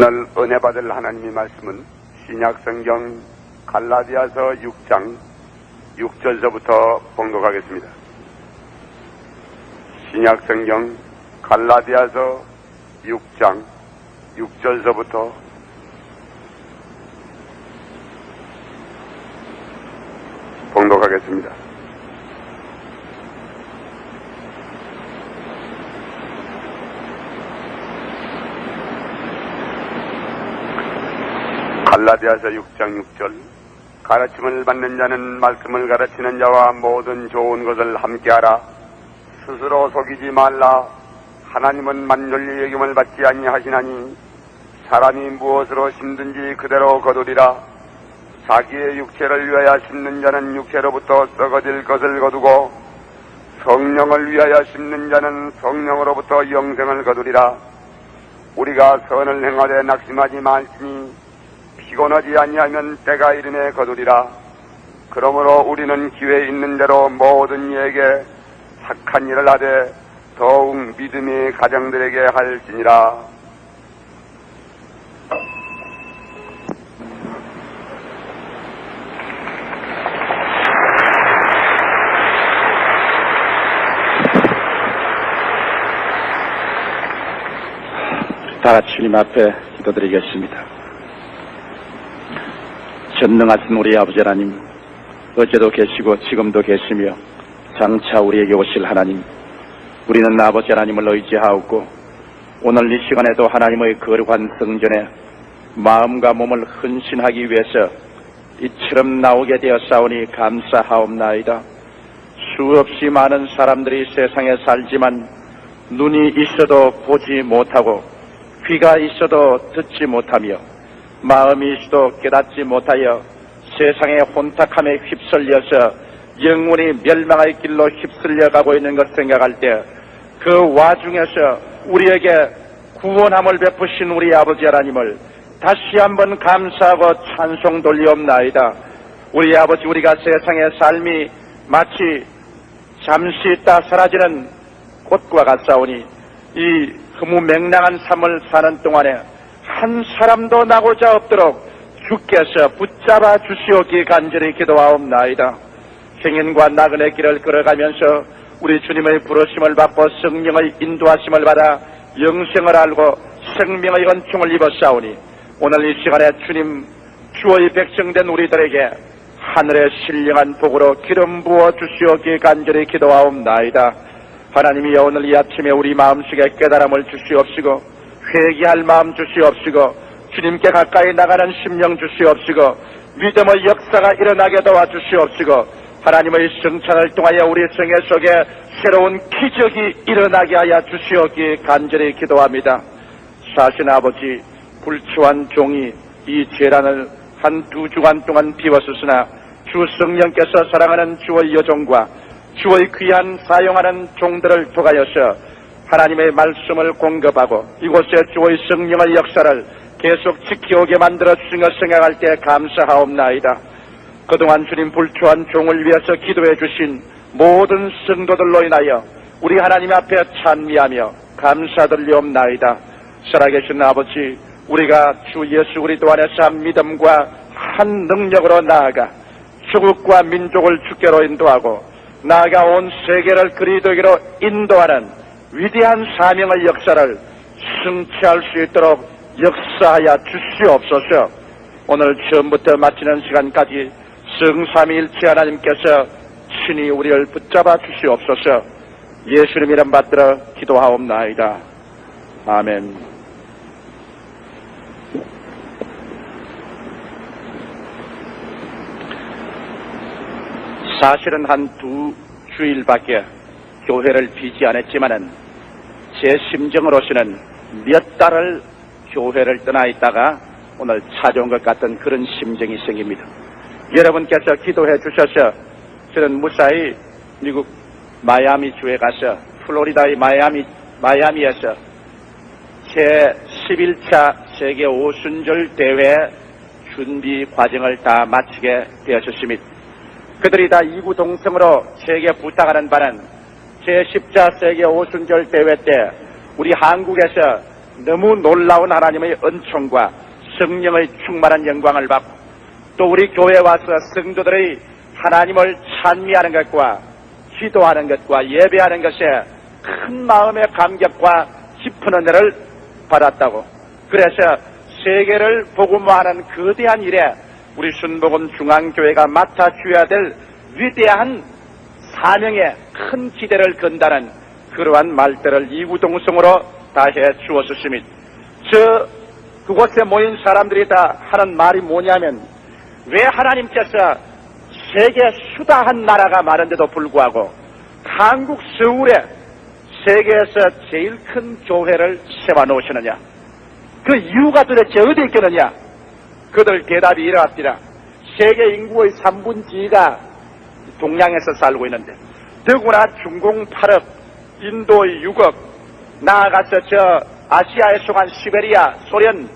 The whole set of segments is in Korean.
오늘 은혜 받을 하나님의 말씀은 신약성경 갈라디아서 6장 6절서부터 봉독하겠습니다. 신약성경 갈라디아서 6장 6절서부터 봉독하겠습니다. 갈라디아서 6장 6절 가르침을 받는 자는 말씀을 가르치는 자와 모든 좋은 것을 함께하라. 스스로 속이지 말라. 하나님은 만전리 여김을 받지 아니하시나니 사람이 무엇으로 심든지 그대로 거두리라. 자기의 육체를 위하여 심는 자는 육체로부터 썩어질 것을 거두고 성령을 위하여 심는 자는 성령으로부터 영생을 거두리라. 우리가 선을 행하되 낙심하지 말지니 피곤하지 아니하면 때가 이르매 거두리라. 그러므로 우리는 기회 있는 대로 모든 이에게 착한 일을 하되 더욱 믿음의 가정들에게 할지니라. 다같이 주님 앞에 기도드리겠습니다. 전능하신 우리 아버지 하나님, 어제도 계시고 지금도 계시며 장차 우리에게 오실 하나님, 우리는 아버지 하나님을 의지하옵고 오늘 이 시간에도 하나님의 거룩한 성전에 마음과 몸을 헌신하기 위해서 이처럼 나오게 되었사오니 감사하옵나이다. 수없이 많은 사람들이 세상에 살지만 눈이 있어도 보지 못하고 귀가 있어도 듣지 못하며 마음이 있어도 깨닫지 못하여 세상의 혼탁함에 휩쓸려서 영원히 멸망의 길로 휩쓸려가고 있는 것 생각할 때 그 와중에서 우리에게 구원함을 베푸신 우리 아버지 하나님을 다시 한번 감사하고 찬송 돌리옵나이다. 우리 아버지, 우리가 세상의 삶이 마치 잠시 있다 사라지는 꽃과 같사오니 이 흐무맹랑한 삶을 사는 동안에 한 사람도 나고자 없도록 주께서 붙잡아 주시오기 간절히 기도하옵나이다. 행인과 나그네 길을 걸어가면서 우리 주님의 부르심을 받고 성령의 인도하심을 받아 영생을 알고 생명의 은총을 입었사오니 오늘 이 시간에 주님 주의 백성된 우리들에게 하늘의 신령한 복으로 기름 부어 주시오기 간절히 기도하옵나이다. 하나님이여, 오늘 이 아침에 우리 마음속에 깨달음을 주시옵시고 회개할 마음 주시옵시고 주님께 가까이 나가는 심령 주시옵시고 믿음의 역사가 일어나게 도와주시옵시고 하나님의 성찬을 통하여 우리 생애 속에 새로운 기적이 일어나게 하여 주시옵기 간절히 기도합니다. 사신 아버지, 불추한 종이 이 재난을 한 2주간 동안 비웠으나 주 성령께서 사랑하는 주의 여종과 주의 귀한 사용하는 종들을 통하여서 하나님의 말씀을 공급하고 이곳에 주의 성령의 역사를 계속 지켜오게 만들어 주신 것 생각할 때 감사하옵나이다. 그동안 주님 불추한 종을 위해서 기도해 주신 모든 성도들로 인하여 우리 하나님 앞에 찬미하며 감사드리옵나이다. 살아계신 아버지, 우리가 주 예수 그리스도 안에서 한 믿음과 한 능력으로 나아가 조국과 민족을 주께로 인도하고 나아가 온 세계를 그리스도에게로 인도하는 위대한 사명의 역사를 성취할 수 있도록 역사하여 주시옵소서. 오늘 처음부터 마치는 시간까지 성삼위일체 하나님께서 친히 우리를 붙잡아 주시옵소서. 예수님 이름 받들어 기도하옵나이다. 아멘. 사실은 한 2주일밖에 교회를 비지 않았지만은 제 심정으로서는 몇 달을 교회를 떠나 있다가 오늘 찾아온 것 같은 그런 심정이 생깁니다. 여러분께서 기도해 주셔서 저는 무사히 미국 마이애미주에 가서 플로리다의 마이애미에서 제 11차 세계 오순절 대회 준비 과정을 다 마치게 되었습니다. 그들이 다 이구동성으로 제게 부탁하는 바는 제10차 세계 오순절 대회 때 우리 한국에서 너무 놀라운 하나님의 은총과 성령의 충만한 영광을 받고 또 우리 교회에 와서 성도들의 하나님을 찬미하는 것과 기도하는 것과 예배하는 것에 큰 마음의 감격과 깊은 은혜를 받았다고. 그래서 세계를 복음화하는 거대한 일에 우리 순복음 중앙교회가 맡아줘야 될 위대한 사명에 큰 기대를 건다는 그러한 말들을 이구동성으로 다 해주었습니다. 그곳에 모인 사람들이 다 하는 말이 뭐냐면, 왜 하나님께서 세계 수다한 나라가 많은데도 불구하고 한국 서울에 세계에서 제일 큰 교회를 세워놓으시느냐? 그 이유가 도대체 어디 있겠느냐? 그들 대답이 이러합니다. 세계 인구의 3분의 2가 동양에서 살고 있는데, 더구나 중공 8억, 인도의 6억, 나아가서 아시아에 속한 시베리아, 소련,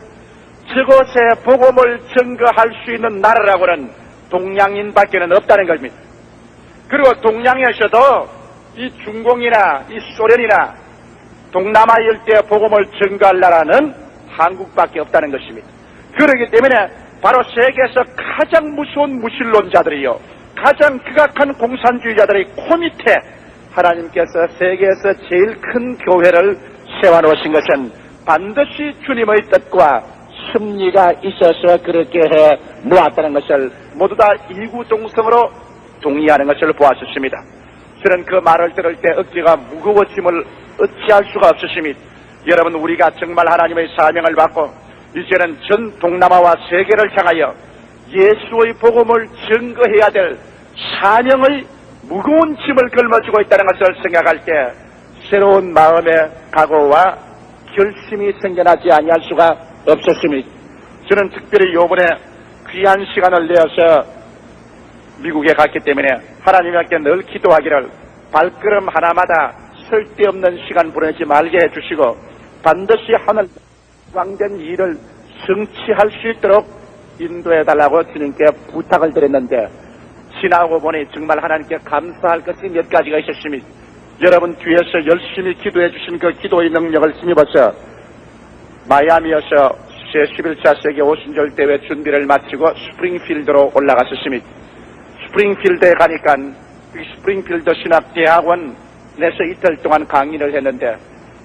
저곳에 복음을 증거할 수 있는 나라라고는 동양인밖에는 없다는 겁니다. 그리고 동양에서도 이 중공이나 이 소련이나 동남아 일대 복음을 증거할 나라는 한국밖에 없다는 것입니다. 그렇기 때문에 바로 세계에서 가장 무서운 무신론자들이요, 가장 극악한 공산주의자들의 코밑에 하나님께서 세계에서 제일 큰 교회를 세워놓으신 것은 반드시 주님의 뜻과 섭리가 있어서 그렇게 해 놓았다는 것을 모두 다 이구동성으로 동의하는 것을 보았습니다. 저는 그 말을 들을 때 어깨가 무거워짐을 어찌할 수가 없으십니다. 여러분, 우리가 정말 하나님의 사명을 받고 이제는 전 동남아와 세계를 향하여 예수의 복음을 증거해야 될 사명의 무거운 짐을 걸머쥐고 있다는 것을 생각할 때 새로운 마음의 각오와 결심이 생겨나지 아니할 수가 없었습니다. 저는 특별히 이번에 귀한 시간을 내어서 미국에 갔기 때문에 하나님께 늘 기도하기를 발걸음 하나마다 쓸데없는 시간 보내지 말게 해주시고 반드시 하늘 왕된 일을 성취할 수 있도록 인도해달라고 주님께 부탁을 드렸는데, 지나고 보니 정말 하나님께 감사할 것이 몇 가지가 있었습니다. 여러분, 뒤에서 열심히 기도해 주신 그 기도의 능력을 힘입어서 마이애미에서 제11차 세계 오순절 대회 준비를 마치고 스프링필드로 올라갔었습니다. 스프링필드에 가니까 스프링필드 신학대학원 내서 이틀 동안 강의를 했는데,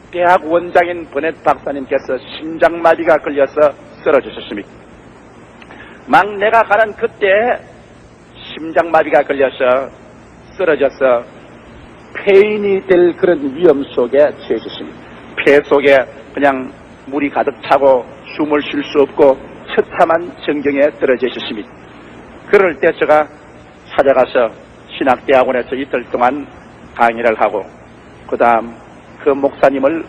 대학 원장인 버넷 박사님께서 심장마비가 걸려서 쓰러지셨습니다. 막 내가 가는 그때 심장마비가 걸려서 쓰러져서 폐인이 될 그런 위험 속에 처해졌습니다. 폐 속에 그냥 물이 가득 차고 숨을 쉴 수 없고 처참한 전경에 떨어져 있었습니다. 그럴 때 제가 찾아가서 신학대학원에서 이틀 동안 강의를 하고 그 다음 그 목사님을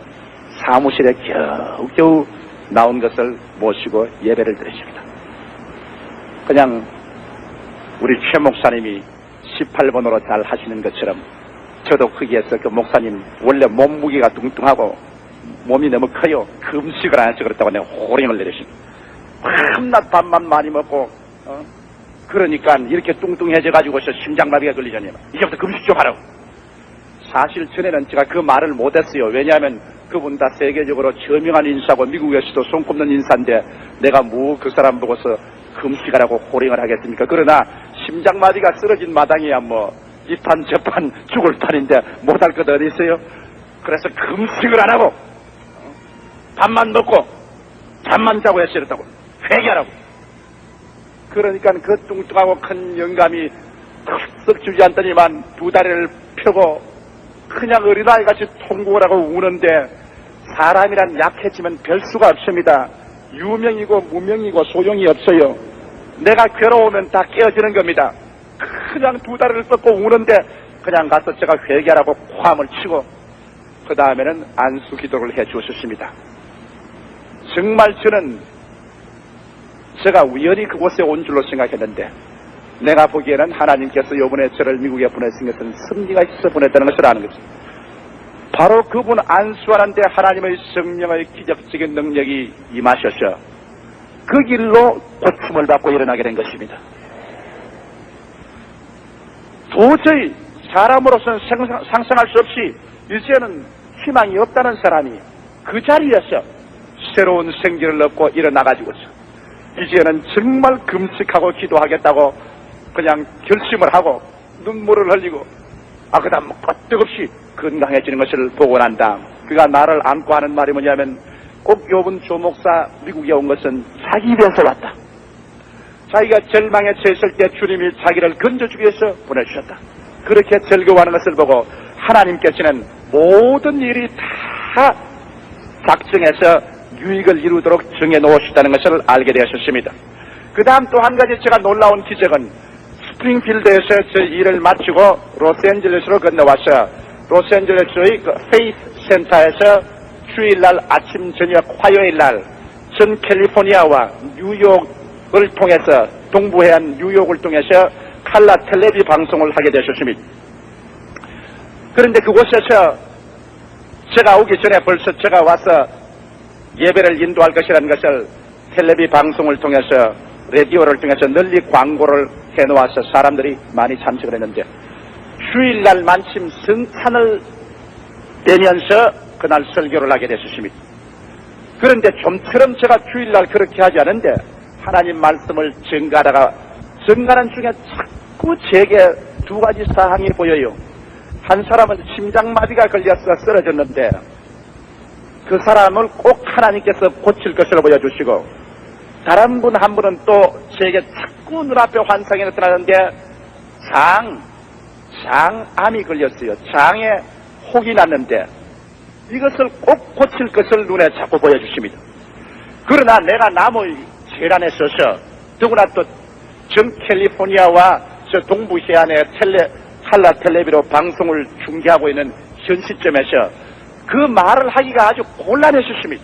사무실에 겨우겨우 나온 것을 모시고 예배를 드렸습니다. 그냥 우리 최 목사님이 18번으로 잘 하시는 것처럼 저도 거기에서 그 목사님 원래 몸무게가 뚱뚱하고 몸이 너무 커요. 금식을 안 해서 그렇다고 내가 호령을 내렸습니다. 밤낮 밥만 많이 먹고 그러니까 이렇게 뚱뚱해져가지고서 심장마비가 걸리잖아요. 이제부터 금식 좀 하라고. 사실 전에는 제가 그 말을 못했어요. 왜냐하면 그분 다 세계적으로 저명한 인사고 미국에서도 손꼽는 인사인데 내가 뭐 그 사람 보고서 금식하라고 호령을 하겠습니까? 그러나 심장마비가 쓰러진 마당이야 뭐 이판 저판 죽을 판인데 못할 것 어디 있어요? 그래서 금식을 안 하고 밥만 먹고 잠만 자고 했어야 했다고 회개하라고. 그러니까 그 뚱뚱하고 큰 영감이 턱썩 주지 않더니만 두 다리를 펴고 그냥 어린아이같이 통곡을 하고 우는데 사람이란 약해지면 별 수가 없습니다. 유명이고 무명이고 소용이 없어요. 내가 괴로우면 다 깨어지는 겁니다. 그냥 두 다리를 뻗고 우는데 그냥 가서 제가 회개하라고 고함을 치고 그 다음에는 안수 기도를 해 주셨습니다. 정말 저는 제가 우연히 그곳에 온 줄로 생각했는데 내가 보기에는 하나님께서 이번에 저를 미국에 보내신 것은 섭리가 있어서 보냈다는 것을 아는 것입니다. 바로 그분 안수하는데 하나님의 성령의 기적적인 능력이 임하셔서 그 길로 고침을 받고 일어나게 된 것입니다. 도저히 사람으로서는 상상할 수 없이 이제는 희망이 없다는 사람이 그 자리에서 새로운 생기를 얻고 일어나가지고서 이제는 정말 금식하고 기도하겠다고 그냥 결심을 하고 눈물을 흘리고 그 다음 끄떡없이 건강해지는 것을 보고 난 다음 그가 나를 안고 하는 말이 뭐냐면 꼭 요번 조목사 미국에 온 것은 자기 입에서 왔다. 자기가 절망에 처했을 때 주님이 자기를 건져주기 위해서 보내주셨다. 그렇게 즐거워하는 것을 보고 하나님께서는 모든 일이 다 작정해서 유익을 이루도록 정해놓으셨다는 것을 알게 되었습니다. 그 다음 또 한 가지 제가 놀라운 기적은 스프링필드에서 저 일을 마치고 로스앤젤레스로 건너와서 로스앤젤레스의 그 페이스 센터에서 주일날 아침 저녁 화요일날 전 캘리포니아와 뉴욕을 통해서 동부해안 뉴욕을 통해서 칼라 텔레비 방송을 하게 되셨습니다. 그런데 그곳에서 제가 오기 전에 벌써 제가 와서 예배를 인도할 것이라는 것을 텔레비 방송을 통해서 라디오를 통해서 널리 광고를 해놓아서 사람들이 많이 참석을 했는데 주일날 마침 성찬을 떼면서 그날 설교를 하게 됐습니다. 그런데 좀처럼 제가 주일날 그렇게 하지 않은데 하나님 말씀을 전가하다가 전가하는 중에 자꾸 제게 두 가지 사항이 보여요. 한 사람은 심장마비가 걸려서 쓰러졌는데 그 사람을 꼭 하나님께서 고칠 것을 보여주시고 다른 분 한 분은 또 제게 자꾸 눈앞에 환상이 나타나는데 장암이 걸렸어요. 장에 혹이 났는데 이것을 꼭 고칠 것을 눈에 자꾸 보여주십니다. 그러나 내가 남의 재란에 서서 더구나 또 전 캘리포니아와 저 동부 해안에 칼라 텔레비로 방송을 중계하고 있는 현 시점에서 그 말을 하기가 아주 곤란했었습니다.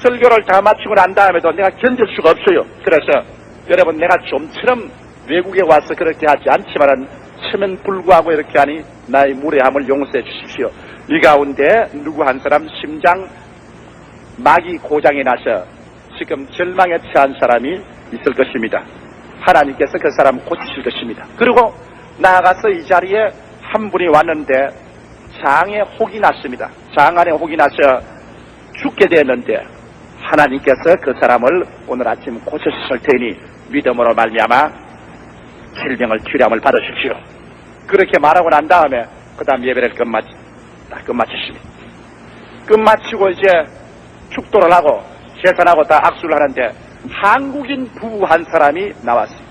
설교를 다 마치고 난 다음에도 내가 견딜 수가 없어요. 그래서 여러분 내가 좀처럼 외국에 와서 그렇게 하지 않지만은 처면 불구하고 이렇게 하니 나의 무례함을 용서해 주십시오. 이 가운데 누구 한 사람 심장 막이 고장이 나서 지금 절망에 처한 사람이 있을 것입니다. 하나님께서 그 사람 고치실 것입니다. 그리고 나아가서 이 자리에 한 분이 왔는데 장에 혹이 났습니다. 장 안에 혹이 나서 죽게 되었는데 하나님께서 그 사람을 오늘 아침 고쳐주실 테니 믿음으로 말미암아 질병을 치료함을 받으십시오. 그렇게 말하고 난 다음에 그 다음 예배를 끝마쳤습니다. 끝마치고 이제 축도를 하고 제산하고 다 악수를 하는데 한국인 부부 한 사람이 나왔어요.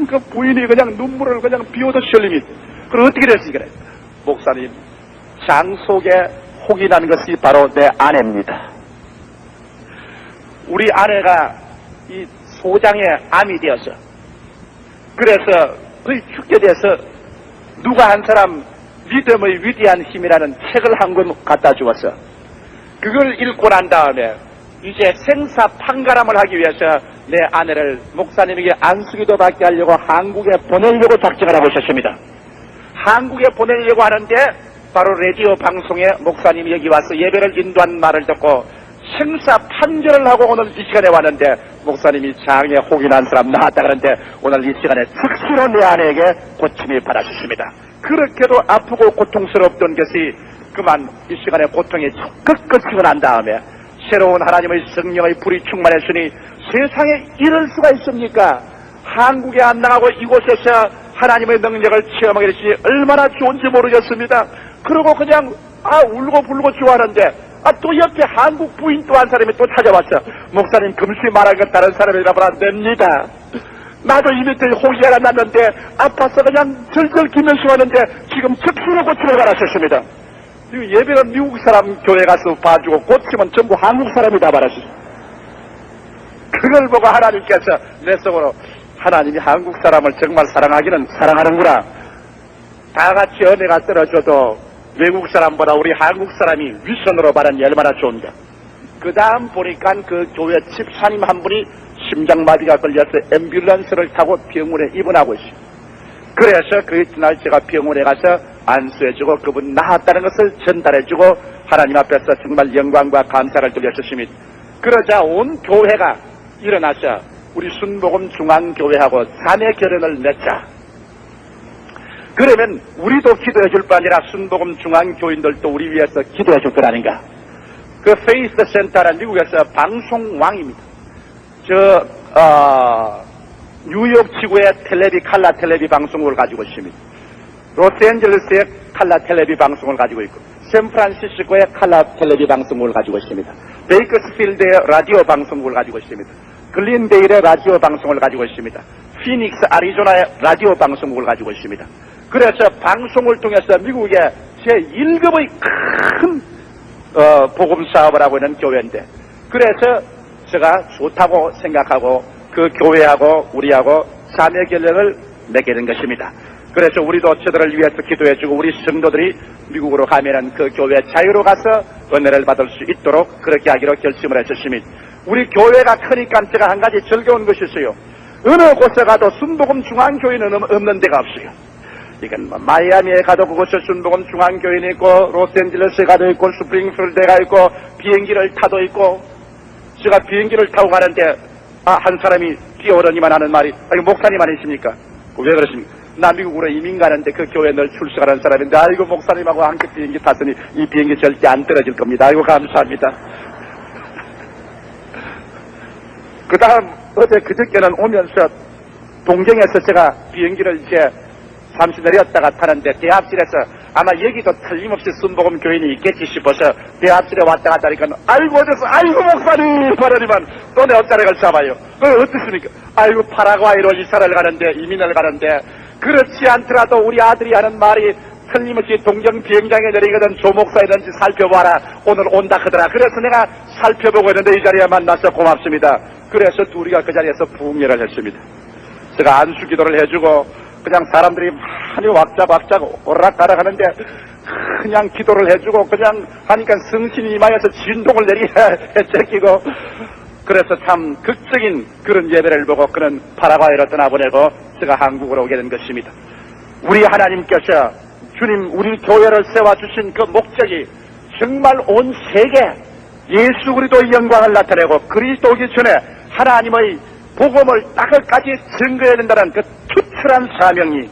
그 부인이 그냥 눈물을 그냥 비오듯이 흘립니다. 그럼 어떻게 됐습니까? 목사님, 장 속에 혹이 난 것이 바로 내 아내입니다. 우리 아내가 이 소장에 암이 되어서 그래서 거의 죽게 돼서 누가 한 사람 믿음의 위대한 힘이라는 책을 한 권 갖다 주었어. 그걸 읽고 난 다음에 이제 생사 판가람을 하기 위해서 내 아내를 목사님에게 안수기도 받게 하려고 한국에 보내려고 작정을 하고 있었습니다. 한국에 보내려고 하는데 바로 라디오 방송에 목사님이 여기 와서 예배를 인도한 말을 듣고 생사 판결을 하고 오늘 이 시간에 왔는데 목사님이 장에 혹이 난 사람 나왔다 그러는데 오늘 이 시간에 특수로 내 아내에게 고침이 받아주십니다. 그렇게도 아프고 고통스럽던 것이 그만 이 시간에 고통이 끝이고 난 다음에 새로운 하나님의 성령의 불이 충만했으니 세상에 이럴 수가 있습니까? 한국에 안 나가고 이곳에서 하나님의 능력을 체험하게 되시니 얼마나 좋은지 모르겠습니다. 그러고 그냥 울고 불고 좋아하는데 또 옆에 한국 부인 또 한 사람이 또 찾아왔어. 목사님 금시 말한 건 다른 사람이라면 안 됩니다. 나도 이 밑에 혹이가 났는데 아파서 그냥 절절 기면서 왔는데 지금 즉시로 고치러 가라셨습니다. 예배는 미국 사람 교회 가서 봐주고 고치면 전부 한국 사람이 다 받았어요. 그걸 보고 하나님께서 내 속으로 하나님이 한국 사람을 정말 사랑하기는 사랑하는구나. 다 같이 은혜가 떨어져도 외국 사람보다 우리 한국 사람이 위선으로 받으니 얼마나 좋은가. 그 다음 보니까 그 교회 집사님 한 분이 심장마비가 걸려서 앰뷸런스를 타고 병원에 입원하고 있어요. 그래서 그 이튿날 제가 병원에 가서 안수해주고 그분 나았다는 것을 전달해주고 하나님 앞에서 정말 영광과 감사를 드렸습니다. 그러자 온 교회가 일어나서 우리 순복음 중앙교회하고 자매 결연을 맺자. 그러면 우리도 기도해 줄 뿐 아니라 순복음 중앙교인들도 우리 위해서 기도해 줄 것 아닌가. 그 페이스 센터는 미국에서 방송왕입니다. 뉴욕 지구의 칼라 텔레비 방송국을 가지고 있습니다. 로스앤젤레스의 칼라 텔레비 방송을 가지고 있고, 샌프란시스코의 칼라 텔레비 방송국을 가지고 있습니다. 베이커스필드의 라디오 방송국을 가지고 있습니다. 글린데일의 라디오 방송을 가지고 있습니다. 피닉스 아리조나의 라디오 방송국을 가지고 있습니다. 그래서 방송을 통해서 미국의 제1급의 큰 복음 사업을 하고 있는 교회인데, 그래서 제가 좋다고 생각하고 그 교회하고 우리하고 자매 결연을 맺게 된 것입니다. 그래서 우리도 저들을 위해서 기도해주고 우리 성도들이 미국으로 가면은 그 교회 자유로 가서 은혜를 받을 수 있도록 그렇게 하기로 결심을 했었습니다. 우리 교회가 크니까 제가 한 가지 즐거운 것이 있어요. 어느 곳에 가도 순복음 중앙교회는 없는 데가 없어요. 이건 마이애미에 가도 그곳에 순복음 중앙교회는 있고, 로스앤젤레스에 가도 있고, 스프링필드에 있고, 비행기를 타도 있고. 제가 비행기를 타고 가는데 한 사람이 뛰어오르니만 하는 말이, 아니 목사님 아니십니까? 왜 그러십니까? 나 미국으로 이민 가는데 그 교회 늘 출석하는 사람인데, 아이고 목사님하고 함께 비행기 탔으니 이 비행기 절대 안 떨어질 겁니다. 아이고 감사합니다. 그 다음 어제 그저께는 오면서 동경에서 제가 비행기를 이제 잠시 내렸다가 타는데 대합실에서 아마 여기도 틀림없이 순복음 교인이 있겠지 싶어서 대합실에 왔다 갔다 하니까, 아이고 어째서 아이고 목사님 말하니만 또 내 옆자리를 잡아요. 그게 어떻습니까? 아이고 파라과이로 이사를 가는데, 이민을 가는데, 그렇지 않더라도 우리 아들이 하는 말이 틀림없이 동경 비행장에 내리거든 조 목사이든지 살펴봐라, 오늘 온다 하더라. 그래서 내가 살펴보고 있는데 이 자리에 만나서 고맙습니다. 그래서 둘이가 그 자리에서 부흥회를 했습니다. 제가 안수기도를 해주고 그냥 사람들이 많이 왁자왁자 오락가락 하는데 그냥 기도를 해주고 그냥 하니까 성신이 임하여서 진동을 제끼고, 그래서 참 극적인 그런 예배를 보고 그는 파라과이로 떠나보내고 제가 한국으로 오게 된 것입니다. 우리 하나님께서 주님 우리 교회를 세워주신 그 목적이 정말 온 세계 예수 그리스도의 영광을 나타내고 그리스도 오기 전에 하나님의 복음을 따끝까지 증거해야 된다는 그 투철한 사명이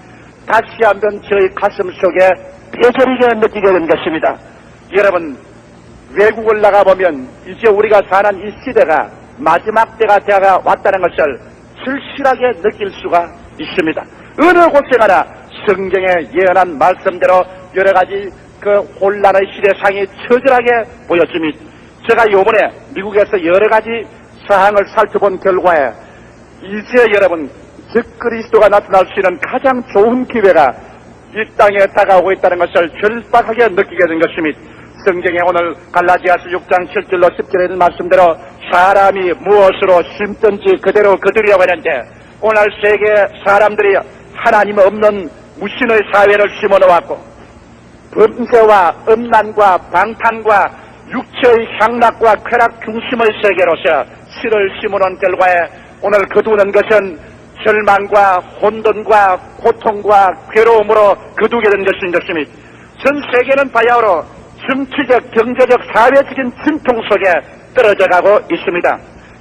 다시 한번 저희 가슴 속에 뼈저리게 느끼게 된 것입니다. 여러분, 외국을 나가보면 이제 우리가 사는 이 시대가 마지막 때가 되어 왔다는 것을 절실하게 느낄 수가 있습니다. 어느 곳에 가나 성경에 예언한 말씀대로 여러 가지 그 혼란의 시대상이 처절하게 보였습니다. 제가 요번에 미국에서 여러 가지 사항을 살펴본 결과에 이제 여러분 적그리스도가 나타날 수 있는 가장 좋은 기회가 이 땅에 다가오고 있다는 것을 절박하게 느끼게 된 것입니다. 성경에 오늘 갈라디아서 6장 7절로 10절에 있는 말씀대로 사람이 무엇으로 심든지 그대로 거두려고 하는데, 오늘 세계 사람들이 하나님 없는 무신의 사회를 심어놓았고 범죄와 음란과 방탄과 육체의 향락과 쾌락 중심의 세계로서 실을 심어놓은 결과에 오늘 거두는 것은 절망과 혼돈과 고통과 괴로움으로 거두게 된 것인 것입니다. 전 세계는 바야흐로 정치적, 경제적, 사회적인 진통 속에 떨어져 가고 있습니다.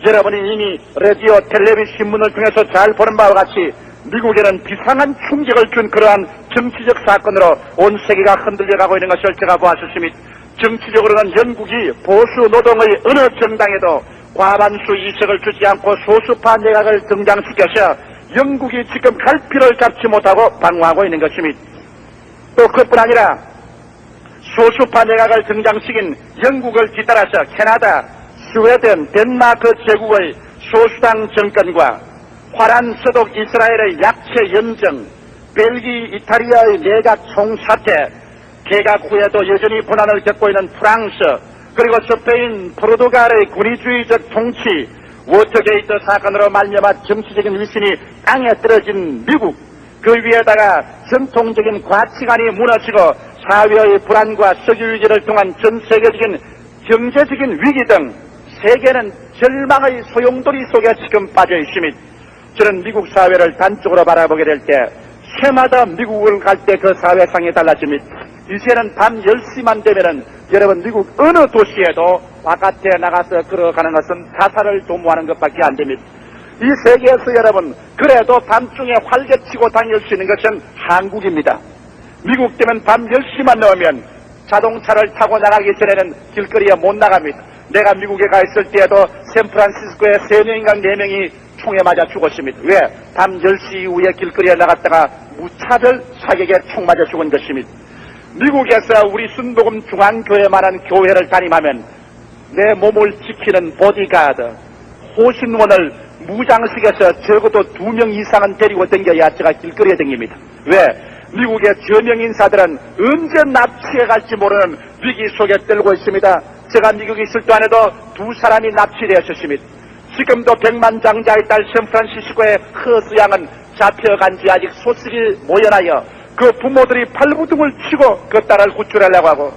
여러분이 이미 라디오, 텔레비전, 신문을 통해서 잘 보는 바와 같이 미국에는 비상한 충격을 준 그러한 정치적 사건으로 온 세계가 흔들려 가고 있는 것을 제가 보았습니다. 정치적으로는 영국이 보수 노동의 어느 정당에도 과반수 이석을 주지 않고 소수파 내각을 등장시켜서 영국이 지금 갈피를 잡지 못하고 방황하고 있는 것입니다. 또 그뿐 아니라 소수파 내각을 등장시킨 영국을 뒤따라서 캐나다, 스웨덴, 덴마크 제국의 소수당 정권과 화란 서독 이스라엘의 약체 연정, 벨기, 이탈리아의 내각 총사태, 개각 후에도 여전히 고난을 겪고 있는 프랑스, 그리고 스페인, 포르투갈의 군의주의적 통치, 워터게이트 사건으로 말미암아 정치적인 위신이 땅에 떨어진 미국, 그 위에다가 전통적인 가치관이 무너지고 사회의 불안과 석유위기를 통한 전 세계적인 경제적인 위기 등 세계는 절망의 소용돌이 속에 지금 빠져 있습니다. 저는 미국 사회를 단적으로 바라보게 될 때 해마다 미국을 갈 때 그 사회상이 달라집니다. 이제는 밤 10시만 되면은 여러분 미국 어느 도시에도 바깥에 나가서 걸어가는 것은 자살을 도모하는 것밖에 안 됩니다. 이 세계에서 여러분 그래도 밤중에 활개치고 다닐 수 있는 것은 한국입니다. 미국 때면 밤 10시만 넘으면 자동차를 타고 나가기 전에는 길거리에 못 나갑니다. 내가 미국에 가 있을 때에도 샌프란시스코에 3명인가 4명이 총에 맞아 죽었습니다. 왜? 밤 10시 이후에 길거리에 나갔다가 무차별 사격에 총 맞아 죽은 것입니다. 미국에서 우리 순복음 중앙교회만한 교회를 다니면 내 몸을 지키는 보디가드, 호신원을 무장식에서 적어도 2명 이상은 데리고 다녀야 제가 길거리에 다닙니다. 왜? 미국의 저명 인사들은 언제 납치해 갈지 모르는 위기 속에 떨고 있습니다. 제가 미국에 있을 동안에도 2사람이 납치되었습니다. 지금도 백만장자의 딸 샌프란시스코의 허스 양은 잡혀간 지 아직 소식이 모여나여 그 부모들이 발부둥을 치고 그 딸을 구출하려고 하고,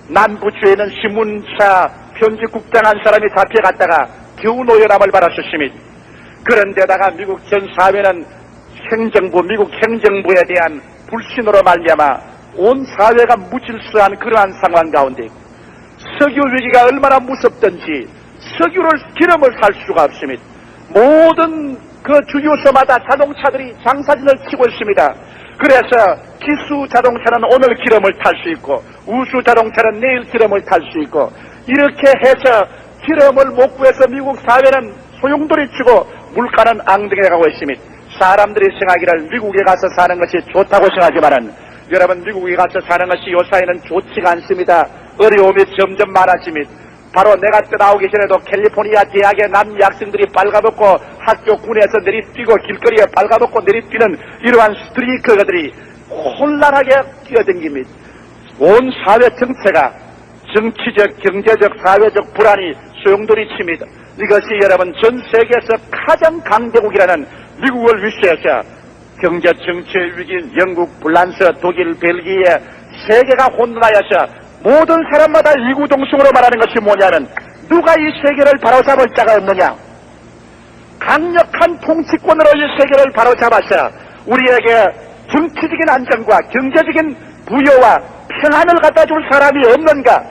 남부주에는 신문사 편집국장 한 사람이 잡혀갔다가 겨우 노연함을 받았습니다. 그런데다가 미국 전 사회는 미국 행정부에 대한 불신으로 말미암아 온 사회가 무질서한 그러한 상황 가운데 석유 위기가 얼마나 무섭던지 석유를 기름을 살 수가 없습니다. 모든 그 주유소마다 자동차들이 장사진을 치고 있습니다. 그래서 기수 자동차는 오늘 기름을 탈 수 있고 우수 자동차는 내일 기름을 탈 수 있고, 이렇게 해서 기름을 못 구해서 미국 사회는 소용돌이치고 물가는 앙등해 가고 있습니다. 사람들이 생각하기를 미국에 가서 사는 것이 좋다고 생각하지만은, 여러분, 미국에 가서 사는 것이 요사이는 좋지가 않습니다. 어려움이 점점 많아집니다. 바로 내가 떠나오기 전에도 캘리포니아 대학의 남학생들이 발가벗고 학교 군에서 내리뛰고 길거리에 발가벗고 내리뛰는 이러한 스트리커들이 혼란하게 뛰어댕깁니다. 온 사회 정체가 정치적, 경제적, 사회적 불안이 소용돌이칩니다. 이것이 여러분 전 세계에서 가장 강대국이라는 미국을 위시해서 경제 정치의 위기인 영국, 프랑스, 독일, 벨기에 세계가 혼돈하여서 모든 사람마다 이구동성으로 말하는 것이 뭐냐면, 누가 이 세계를 바로잡을 자가 없느냐. 강력한 통치권으로 이 세계를 바로잡아서 우리에게 정치적인 안정과 경제적인 부여와 평안을 갖다 줄 사람이 없는가.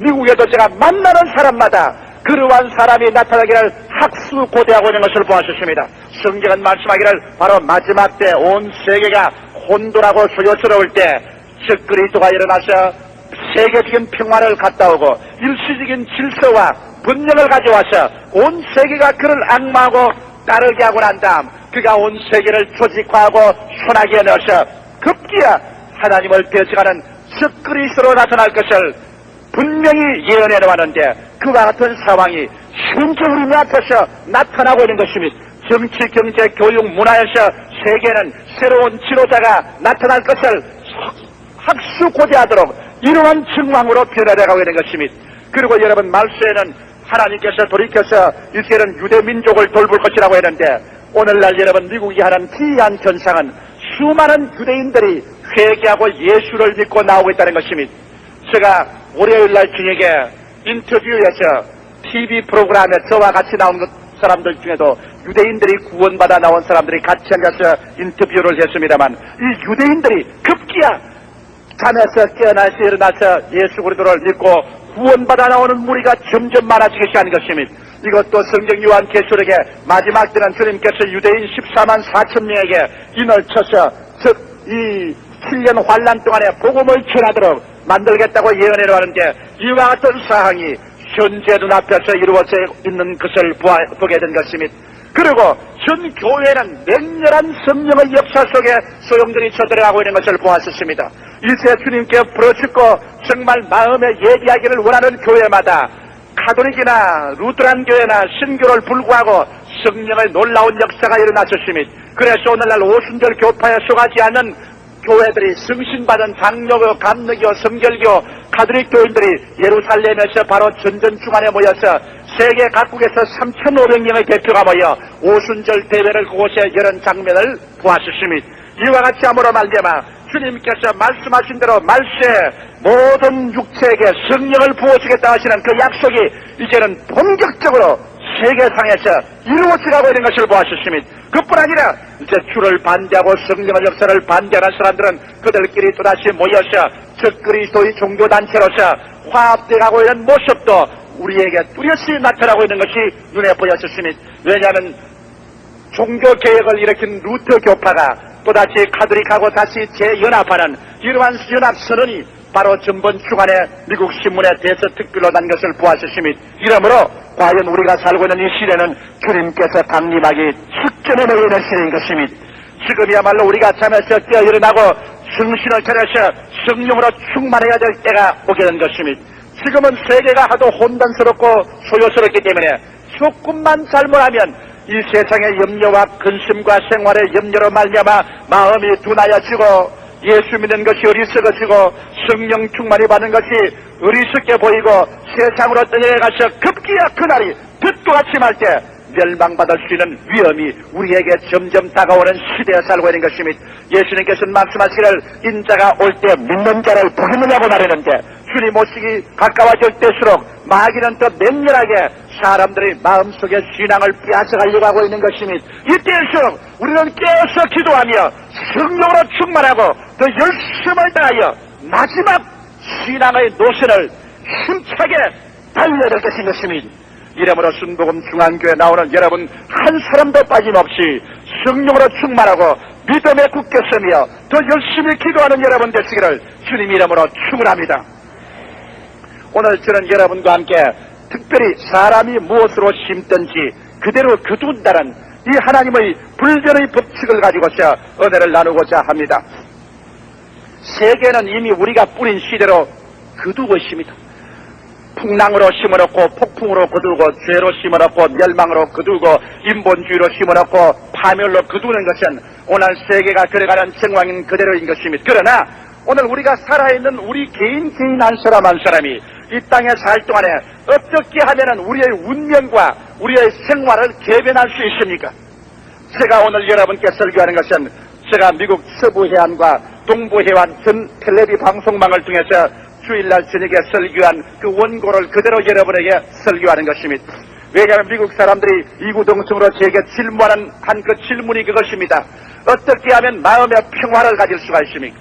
미국에도 제가 만나는 사람마다 그러한 사람이 나타나기를 학수고대하고 있는 것을 보았습니다. 성경은 말씀하기를 바로 마지막 때 온 세계가 혼돈하고 소요스러울 때 즉 그리스도가 일어나서 세계적인 평화를 갖다 오고 일시적인 질서와 분열을 가져와서 온 세계가 그를 악마하고 따르게 하고 난 다음 그가 온 세계를 조직화하고 순하게 넣어서 급기야 하나님을 대적하는 즉 그리스도로 나타날 것을 분명히 예언해 놓았는데, 그와 같은 상황이 현재 우리 앞에서 나타나고 있는 것입니다. 정치, 경제, 교육, 문화에서 세계는 새로운 지도자가 나타날 것을 학수고대하도록 이러한 증황으로 변화되어가고 있는 것입니다. 그리고 여러분, 말세에는 하나님께서 돌이켜서 이제는 유대민족을 돌볼 것이라고 했는데, 오늘날 여러분 미국이 하는 기이한 현상은 수많은 유대인들이 회개하고 예수를 믿고 나오고 있다는 것입니다. 제가 월요일날 저녁에 인터뷰에서 TV 프로그램에 저와 같이 나온 사람들 중에도 유대인들이 구원받아 나온 사람들이 같이 앉아서 인터뷰를 했습니다만, 이 유대인들이 급기야 잠에서 깨어나서 일어나서 예수 그리스도를 믿고 구원받아 나오는 무리가 점점 많아지기 시작한 것입니다. 이것도 성경 요한계시록에 마지막 때는 주님께서 유대인 14만 4천 명에게 인을 쳐서 즉 이 7년 환란 동안에 복음을 전하도록 만들겠다고 예언해 놓았는데, 이와 같은 사항이 현재 눈앞에서 이루어져 있는 것을 보게 된 것입니다. 그리고 전 교회는 맹렬한 성령의 역사 속에 소용돌이 쳐들어가고 있는 것을 보았습니다. 이제 주님께 부르짖고 정말 마음에 예비하기를 원하는 교회마다 가톨릭이나 루트란 교회나 신교를 불구하고 성령의 놀라운 역사가 일어났습니다. 그래서 오늘날 오순절 교파에 속하지 않는 교회들이 승신받은 장로교, 감리교, 성결교, 가톨릭 교인들이 예루살렘에서 바로 전전 중간에 모여서 세계 각국에서 3,500명의 대표가 모여 오순절 대회를 그곳에 여는 장면을 보았습니다. 이와 같이 함으로 말미암아 주님께서 말씀하신 대로 말세에 모든 육체에게 성령을 부어주겠다 하시는 그 약속이 이제는 본격적으로 세계상에서 이루어져가고 있는 것을 보았습니다. 그뿐 아니라 이제 주를 반대하고 성령의 역사를 반대하는 사람들은 그들끼리 또다시 모여서 즉 그리스도의 종교단체로서 화합되어가고 있는 모습도 우리에게 뚜렷이 나타나고 있는 것이 눈에 보였습니다. 왜냐하면 종교개혁을 일으킨 루터 교파가 또다시 가톨릭하고 다시 재연합하는 이러한 연합선언이 바로 전번 주간에 미국 신문에 대서특필로 난 것을 보았으심이 이러므로 과연 우리가 살고 있는 이 시대는 주님께서 강림하기 직전에 놓여 있는 시대인 것입니다. 지금이야말로 우리가 잠에서 깨어 일어나고 정신을 차려서 성령으로 충만해야 될 때가 오게 된 것입니다. 지금은 세계가 하도 혼돈스럽고 소요스럽기 때문에 조금만 잘못하면 이 세상의 염려와 근심과 생활의 염려로 말미암아 마음이 둔하여지고 예수 믿는 것이 어리석어지고 성령 충만이 받는 것이 어리석게 보이고 세상으로 떠내려가서 급기야 그날이 빛과 같이 말 때 멸망받을 수 있는 위험이 우리에게 점점 다가오는 시대에 살고 있는 것입니다. 예수님께서는 말씀하시기를 인자가 올 때 믿는 자를 보겠느냐고 말했는데 주님 오시기 가까워질 때수록 마귀는 더 맹렬하게 사람들의 마음속에 신앙을 빼앗아가려고 하고 있는 것입니다. 이때일수록 우리는 깨어서 기도하며 성령으로 충만하고 더 열심을 다하여 마지막 신앙의 노선을 힘차게 달려야 될 것인 것입니다. 이러므로 순복음 중앙교회 나오는 여러분 한 사람도 빠짐없이 성령으로 충만하고 믿음에 굳게 서며 더 열심히 기도하는 여러분 되시기를 주님 이름으로 축원합니다. 오늘 저는 여러분과 함께 특별히 사람이 무엇으로 심든지 그대로 거둔다는 이 하나님의 불변의 법칙을 가지고서 은혜를 나누고자 합니다. 세계는 이미 우리가 뿌린 시대로 거두고 있습니다. 풍랑으로 심어놓고 폭풍으로 거두고 죄로 심어놓고 멸망으로 거두고 인본주의로 심어놓고 파멸로 거두는 것은 오늘 세계가 걸어가는 정황인 그대로인 것입니다. 그러나 오늘 우리가 살아있는 우리 개인 한 사람 한 사람이 이 땅에 살 동안에 어떻게 하면은 우리의 운명과 우리의 생활을 개변할 수 있습니까? 제가 오늘 여러분께 설교하는 것은 제가 미국 서부 해안과 동부 해안 전 텔레비 방송망을 통해서 주일날 저녁에 설교한 그 원고를 그대로 여러분에게 설교하는 것입니다. 왜냐하면 미국 사람들이 이구동성으로 제게 질문하는 한 그 질문이 그것입니다. 어떻게 하면 마음의 평화를 가질 수가 있습니까?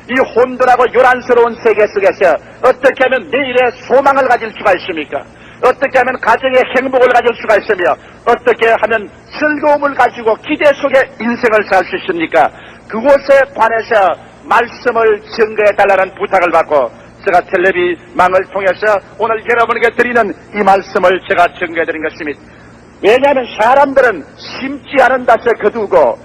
이 혼돈하고 요란스러운 세계 속에서 어떻게 하면 내일의 소망을 가질 수가 있습니까? 어떻게 하면 가정의 행복을 가질 수가 있으며 어떻게 하면 즐거움을 가지고 기대 속에 인생을 살 수 있습니까? 그곳에 관해서 말씀을 증거해달라는 부탁을 받고 제가 텔레비망을 통해서 오늘 여러분에게 드리는 이 말씀을 제가 증거해드린 것입니다. 왜냐하면 사람들은 심지 않은 닷에 거두고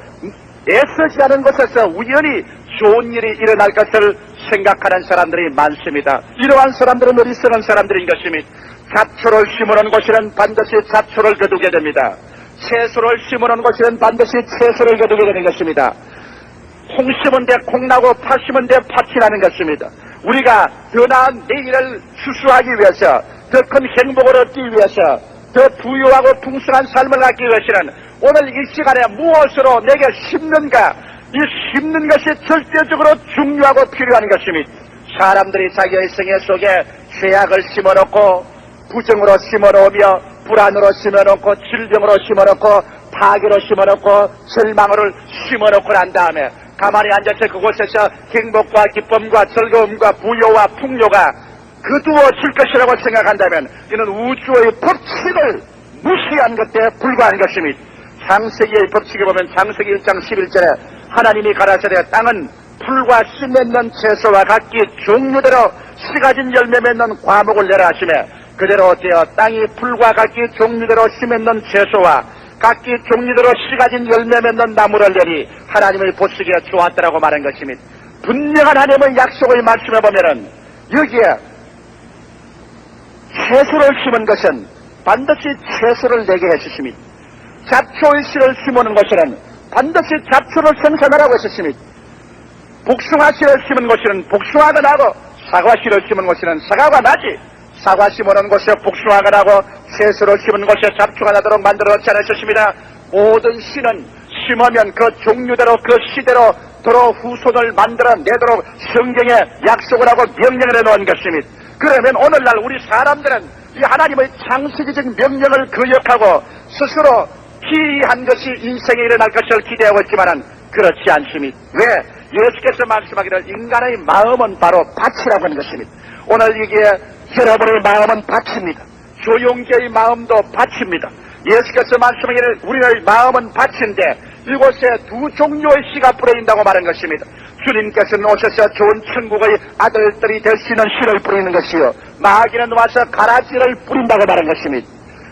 애쓰지 않은 곳에서 우연히 좋은 일이 일어날 것을 생각하는 사람들이 많습니다. 이러한 사람들은 어리석은 사람들인 것입니다. 잡초를 심어놓은 곳에는 반드시 잡초를 거두게 됩니다. 채소를 심어놓은 곳에는 반드시 채소를 거두게 되는 것입니다. 콩 심은 데 콩 나고 팥 심은 데 팥이 나는 것입니다. 우리가 더 나은 내일을 추수하기 위해서 더 큰 행복을 얻기 위해서 더 부유하고 풍성한 삶을 갖기 위해서는 오늘 이 시간에 무엇으로 내게 심는가, 이 심는 것이 절대적으로 중요하고 필요한 것입니다. 사람들이 자기의 생애 속에 죄악을 심어놓고 부정으로 심어놓으며 불안으로 심어놓고 질병으로 심어놓고 파괴로 심어놓고 절망으로 심어놓고 난 다음에 가만히 앉아서 그곳에서 행복과 기쁨과 즐거움과 부요와 풍요가 거두어질 것이라고 생각한다면 이는 우주의 법칙을 무시한 것에 불과한 것입니다. 창세기의 법칙에 보면 창세기 1장 11절에 하나님이 가라사대 땅은 풀과 씨 맺는 채소와 각기 종류대로 씨 가진 열매 맺는 과목을 내라 하시며 그대로 되어 땅이 풀과 각기 종류대로 씨 맺는 채소와 각기 종류대로 씨 가진 열매 맺는 나무를 내니 하나님의 보시기에 좋았다라고 말한 것입니다. 분명한 하나님의 약속의 말씀에 보면은 여기에 채소를 심은 것은 반드시 채소를 내게 해주십니다. 잡초의 씨를 심어놓은 것에는 반드시 잡초를 생산하라고 했습니다. 복숭아 씨를 심은 곳에는 복숭아가 나고 사과 씨를 심은 곳에는 사과가 나지 사과 심어놓은 곳에 복숭아가 나고 채소를 심은 곳에 잡초가 나도록 만들어놓지 않으셨습니다. 모든 씨는 심으면 그 종류대로 그 시대로 도로 후손을 만들어내도록 성경에 약속을 하고 명령을 해놓은 것입니다. 그러면 오늘날 우리 사람들은 이 하나님의 창세기적 명령을 거역하고 스스로 기이한 것이 인생에 일어날 것을 기대하고 있지만은 그렇지 않습니다. 왜? 예수께서 말씀하기를 인간의 마음은 바로 밭이라고 하는 것입니다. 오늘 여기에 여러분의 마음은 밭입니다. 조용계의 마음도 밭입니다. 예수께서 말씀하기를 우리의 마음은 밭인데 이곳에 두 종류의 씨가 뿌려진다고 말한 것입니다. 주님께서는 오셔서 좋은 천국의 아들들이 될 수 있는 씨를 뿌리는 것이요, 마귀는 와서 가라지를 뿌린다고 말한 것입니다.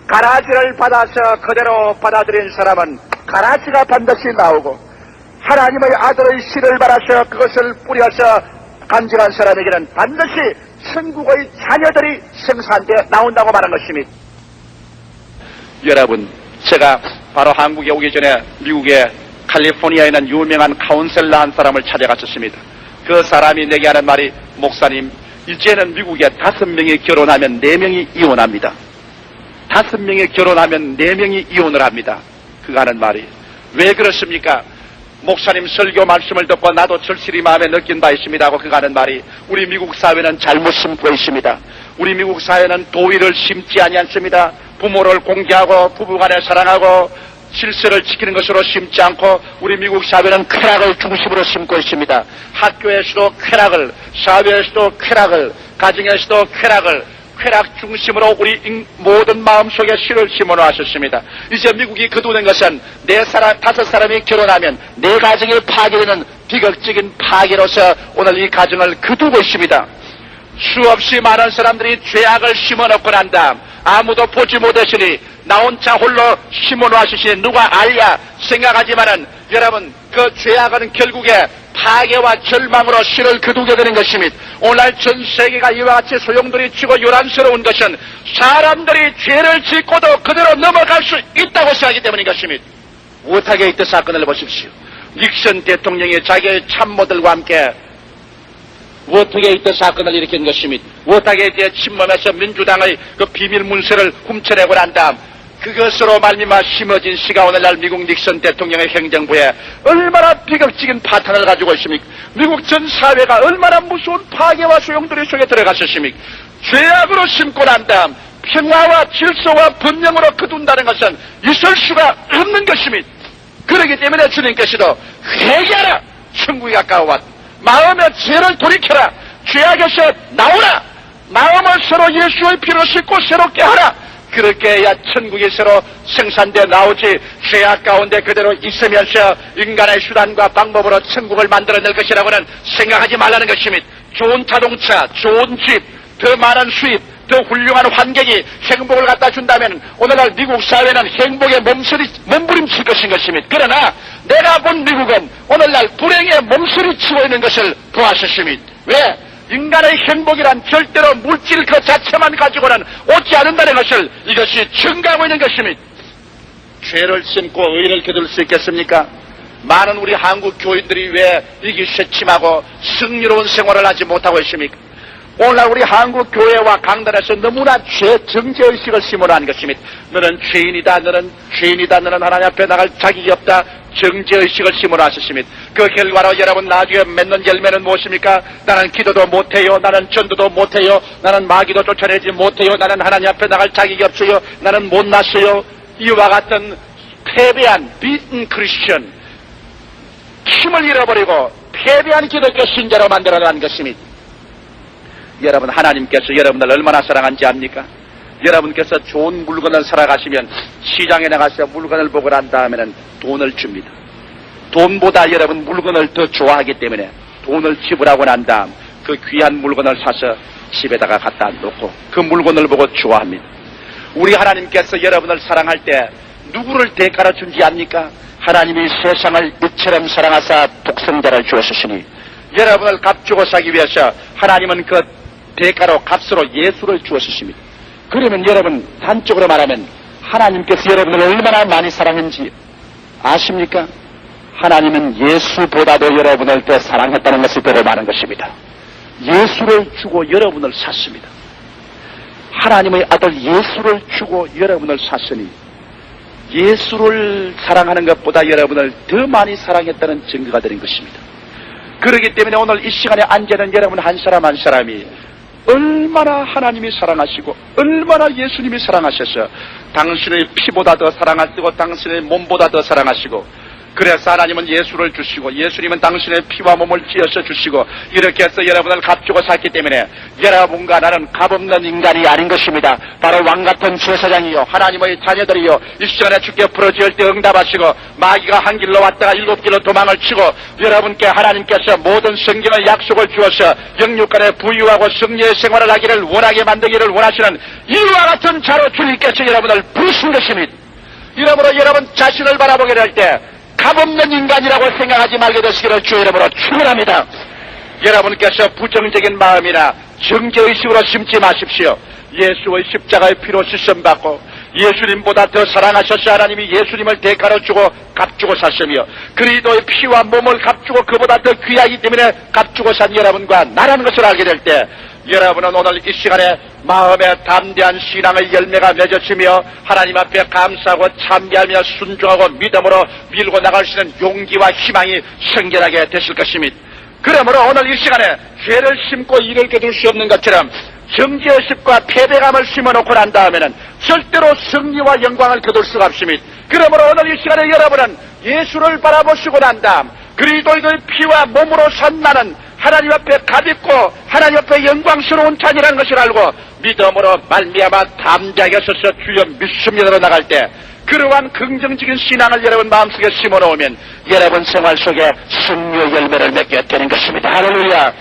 가라지를 받아서 그대로 받아들인 사람은 가라지가 반드시 나오고, 하나님의 아들의 씨를 받아서 그것을 뿌려서 간증한 사람에게는 반드시 천국의 자녀들이 생산되어 나온다고 말한 것입니다. 여러분, 제가 바로 한국에 오기 전에 미국의 캘리포니아에 있는 유명한 카운셀러 한 사람을 찾아갔었습니다. 그 사람이 내게 하는 말이, 목사님, 이제는 미국에 5명이 결혼하면 4명이 이혼합니다. 5명이 결혼하면 4명이 이혼을 합니다. 그가 하는 말이, 왜 그렇습니까? 목사님 설교 말씀을 듣고 나도 절실히 마음에 느낀 바 있습니다 하고 그가 하는 말이, 우리 미국 사회는 잘못 심고 있습니다. 우리 미국 사회는 도의를 심지 아니않습니다. 부모를 공개하고 부부간에 사랑하고 질서를 지키는 것으로 심지 않고 우리 미국 사회는 쾌락을 중심으로 심고 있습니다. 학교에서도 쾌락을, 사회에서도 쾌락을, 가정에서도 쾌락을, 쾌락 중심으로 우리 모든 마음속에 씨를 심어놓으셨습니다. 이제 미국이 거두는 것은 5사람이 결혼하면 4가정이 파괴되는 비극적인 파괴로서 오늘 이 가정을 거두고 있습니다. 수없이 많은 사람들이 죄악을 심어놓고 난 다음 아무도 보지 못하시니 나 혼자 홀로 심어놓으시니 누가 알랴 생각하지만은, 여러분, 그 죄악은 결국에 파괴와 절망으로 씨를 거두게 되는 것입니다. 오늘날 전 세계가 이와 같이 소용돌이 치고 요란스러운 것은 사람들이 죄를 짓고도 그대로 넘어갈 수 있다고 생각하기 때문인 것입니다. 우타게 이때 사건을 보십시오. 닉슨 대통령이 자기의 참모들과 함께 워터게이트 사건을 일으킨 것입니다. 워터게이트에 침범해서 민주당의 그 비밀 문서를 훔쳐내고 난 다음 그것으로 말미암아 심어진 씨가 오늘날 미국 닉슨 대통령의 행정부에 얼마나 비극적인 파탄을 가지고 있습니까? 미국 전 사회가 얼마나 무서운 파괴와 소용돌이 속에 들어갔었습니까? 죄악으로 심고 난 다음 평화와 질서와 번영으로 거둔다는 것은 있을 수가 없는 것입니다. 그렇기 때문에 주님께서도 회개하라, 천국이 가까워왔다. 마음의 죄를 돌이켜라, 죄악에서 나오라, 마음을 서로 예수의 피로 씻고 새롭게 하라. 그렇게 해야 천국이 새로 생산되어 나오지, 죄악 가운데 그대로 있으면서 인간의 수단과 방법으로 천국을 만들어낼 것이라고는 생각하지 말라는 것입니다. 좋은 자동차, 좋은 집, 더 많은 수입, 더 훌륭한 환경이 행복을 갖다 준다면 오늘날 미국 사회는 행복에 몸부림칠 것인 것입니다. 그러나 내가 본 미국은 오늘날 불행에 몸서리치고 있는 것을 보았습니다. 왜? 인간의 행복이란 절대로 물질 그 자체만 가지고는 오지 않는다는 것을 이것이 증가하고 있는 것입니다. 죄를 심고 의를 거둘 수 있겠습니까? 많은 우리 한국 교인들이 왜 이기 쇠침하고 승리로운 생활을 하지 못하고 있습니까? 오늘날 우리 한국 교회와 강단에서 너무나 정죄의식을 심어놓은 것입니다. 너는 죄인이다, 너는 죄인이다, 너는 하나님 앞에 나갈 자격이 없다, 정죄의식을 심어놓으셨습니다. 그 결과로 여러분 나중에 맺는 열매는 무엇입니까? 나는 기도도 못해요, 나는 전도도 못해요, 나는 마귀도 쫓아내지 못해요, 나는 하나님 앞에 나갈 자격이 없어요, 나는 못났어요. 이와 같은 패배한 beaten Christian, 힘을 잃어버리고 패배한 기독교 신자로 만들어낸 것입니다. 여러분, 하나님께서 여러분을 얼마나 사랑한지 압니까? 여러분께서 좋은 물건을 살아가시면 시장에 나가서 물건을 보고 난 다음에는 돈을 줍니다. 돈보다 여러분 물건을 더 좋아하기 때문에 돈을 지불하고 난 다음 그 귀한 물건을 사서 집에다가 갖다 놓고 그 물건을 보고 좋아합니다. 우리 하나님께서 여러분을 사랑할 때 누구를 대가로 준지 압니까? 하나님이 세상을 이처럼 사랑하사 독생자를 주었으니 여러분을 값주고 사기 위해서 하나님은 그 대가로 값으로 예수를 주었으십니다. 그러면 여러분 단적으로 말하면 하나님께서 여러분을 얼마나 많이 사랑했는지 아십니까? 하나님은 예수보다도 여러분을 더 사랑했다는 것을 드러내는 것입니다. 예수를 주고 여러분을 샀습니다. 하나님의 아들 예수를 주고 여러분을 샀으니 예수를 사랑하는 것보다 여러분을 더 많이 사랑했다는 증거가 되는 것입니다. 그렇기 때문에 오늘 이 시간에 앉아있는 여러분 한 사람 한 사람이 얼마나 하나님이 사랑하시고 얼마나 예수님이 사랑하셔서 당신의 피보다 더 사랑하시고 당신의 몸보다 더 사랑하시고 그래서 하나님은 예수를 주시고 예수님은 당신의 피와 몸을 찢어서 주시고 이렇게 해서 여러분을 값주고 샀기 때문에 여러분과 나는 값없는 인간이 아닌 것입니다. 바로 왕같은 제사장이요 하나님의 자녀들이요 이 시간에 주께 부르짖을 때 응답하시고 마귀가 한 길로 왔다가 7길로 도망을 치고 여러분께 하나님께서 모든 성경의 약속을 주어서 영육간에 부유하고 승리의 생활을 하기를 원하게 만들기를 원하시는 이와 같은 자로 주님께서 여러분을 부르신 것입니다. 이러므로 여러분 자신을 바라보게 될 때 값없는 인간이라고 생각하지 말게 되시기를 주의 이름으로 축원합니다. 여러분께서 부정적인 마음이나 정죄의식으로 심지 마십시오. 예수의 십자가의 피로 씻음받고 예수님보다 더 사랑하셔서 하나님이 예수님을 대가로 주고 값주고 사시며 그리스도의 피와 몸을 값주고 그보다 더 귀하기 때문에 값주고 산 여러분과 나라는 것을 알게 될 때 여러분은 오늘 이 시간에 마음에 담대한 신앙의 열매가 맺어지며 하나님 앞에 감사하고 참배하며 순종하고 믿음으로 밀고 나갈 수 있는 용기와 희망이 생겨나게 되실 것입니다. 그러므로 오늘 이 시간에 죄를 심고 이를 거둘 수 없는 것처럼 정죄의식과 패배감을 심어놓고 난 다음에는 절대로 승리와 영광을 거둘 수가 없습니다. 그러므로 오늘 이 시간에 여러분은 예수를 바라보시고 난 다음 그리스도의 피와 몸으로 산 나는 하나님 앞에 값있고 하나님 앞에 영광스러운 찬이라는 것을 알고 믿음으로 말미암아 담대하게 서서 주여 믿습니다로 나갈 때 그러한 긍정적인 신앙을 여러분 마음속에 심어놓으면 여러분 생활 속에 승리의 열매를 맺게 되는 것입니다. 할렐루야.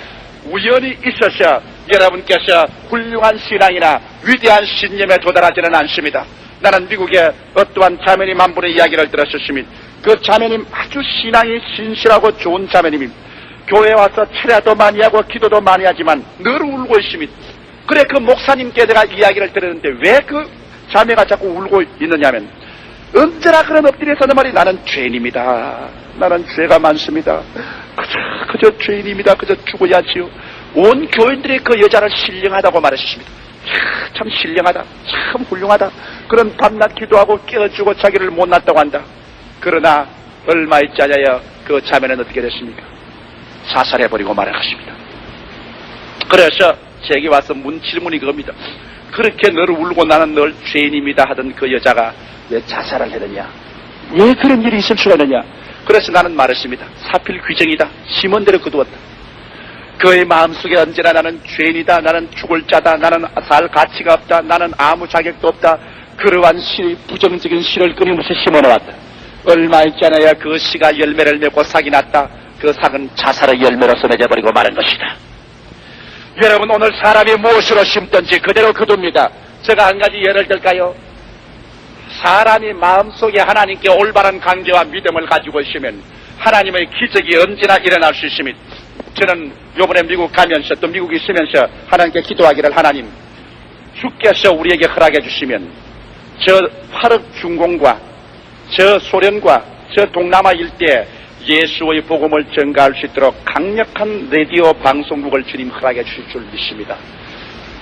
우연히 있어서 여러분께서 훌륭한 신앙이나 위대한 신념에 도달하지는 않습니다. 나는 미국의 어떠한 자매님 한 분의 이야기를 들었었습니다. 그 자매님 아주 신앙이 신실하고 좋은 자매님입니다. 교회에 와서 철야도 많이 하고 기도도 많이 하지만 늘 울고 있습니다. 그래 그 목사님께 내가 이야기를 들었는데 왜 그 자매가 자꾸 울고 있느냐면 언제나 그런 엎드려서 는 말이 나는 죄인입니다. 나는 죄가 많습니다. 그저 죄인입니다. 그저 죽어야지요. 온 교인들이 그 여자를 신령하다고 말했습니다. 참 신령하다. 참 훌륭하다. 그런 밤낮 기도하고 깨어주고 자기를 못났다고 한다. 그러나 얼마 있지 않아요. 그 자매는 어떻게 됐습니까? 자살해버리고 말아갔습니다. 그래서 제게 와서 질문이 그겁니다. 그렇게 늘 울고 나는 늘 죄인입니다 하던 그 여자가 왜 자살을 했느냐? 왜 그런 일이 있을 수가 있느냐? 그래서 나는 말했습니다. 사필 규정이다. 심은대로 거두었다. 그의 마음속에 언제나 나는 죄인이다. 나는 죽을 자다. 나는 살 가치가 없다. 나는 아무 자격도 없다. 그러한 부정적인 시를 끊임없이 심어놓았다. 얼마 있지 않아야 그 시가 열매를 맺고 삭이 났다. 그 삭은 자살의 열매로서 맺어버리고 마는 것이다. 여러분 오늘 사람이 무엇으로 심든지 그대로 거둡니다. 제가 한 가지 예를 들까요? 사람이 마음속에 하나님께 올바른 관계와 믿음을 가지고 있으면 하나님의 기적이 언제나 일어날 수 있습니다. 저는 요번에 미국 가면서 또 미국에 있으면서 하나님께 기도하기를 하나님 주께서 우리에게 허락해 주시면 저 화력 중공과 저 소련과 저 동남아 일대에 예수의 복음을 전가할 수 있도록 강력한 라디오 방송국을 주님 허락해 주실 줄 믿습니다.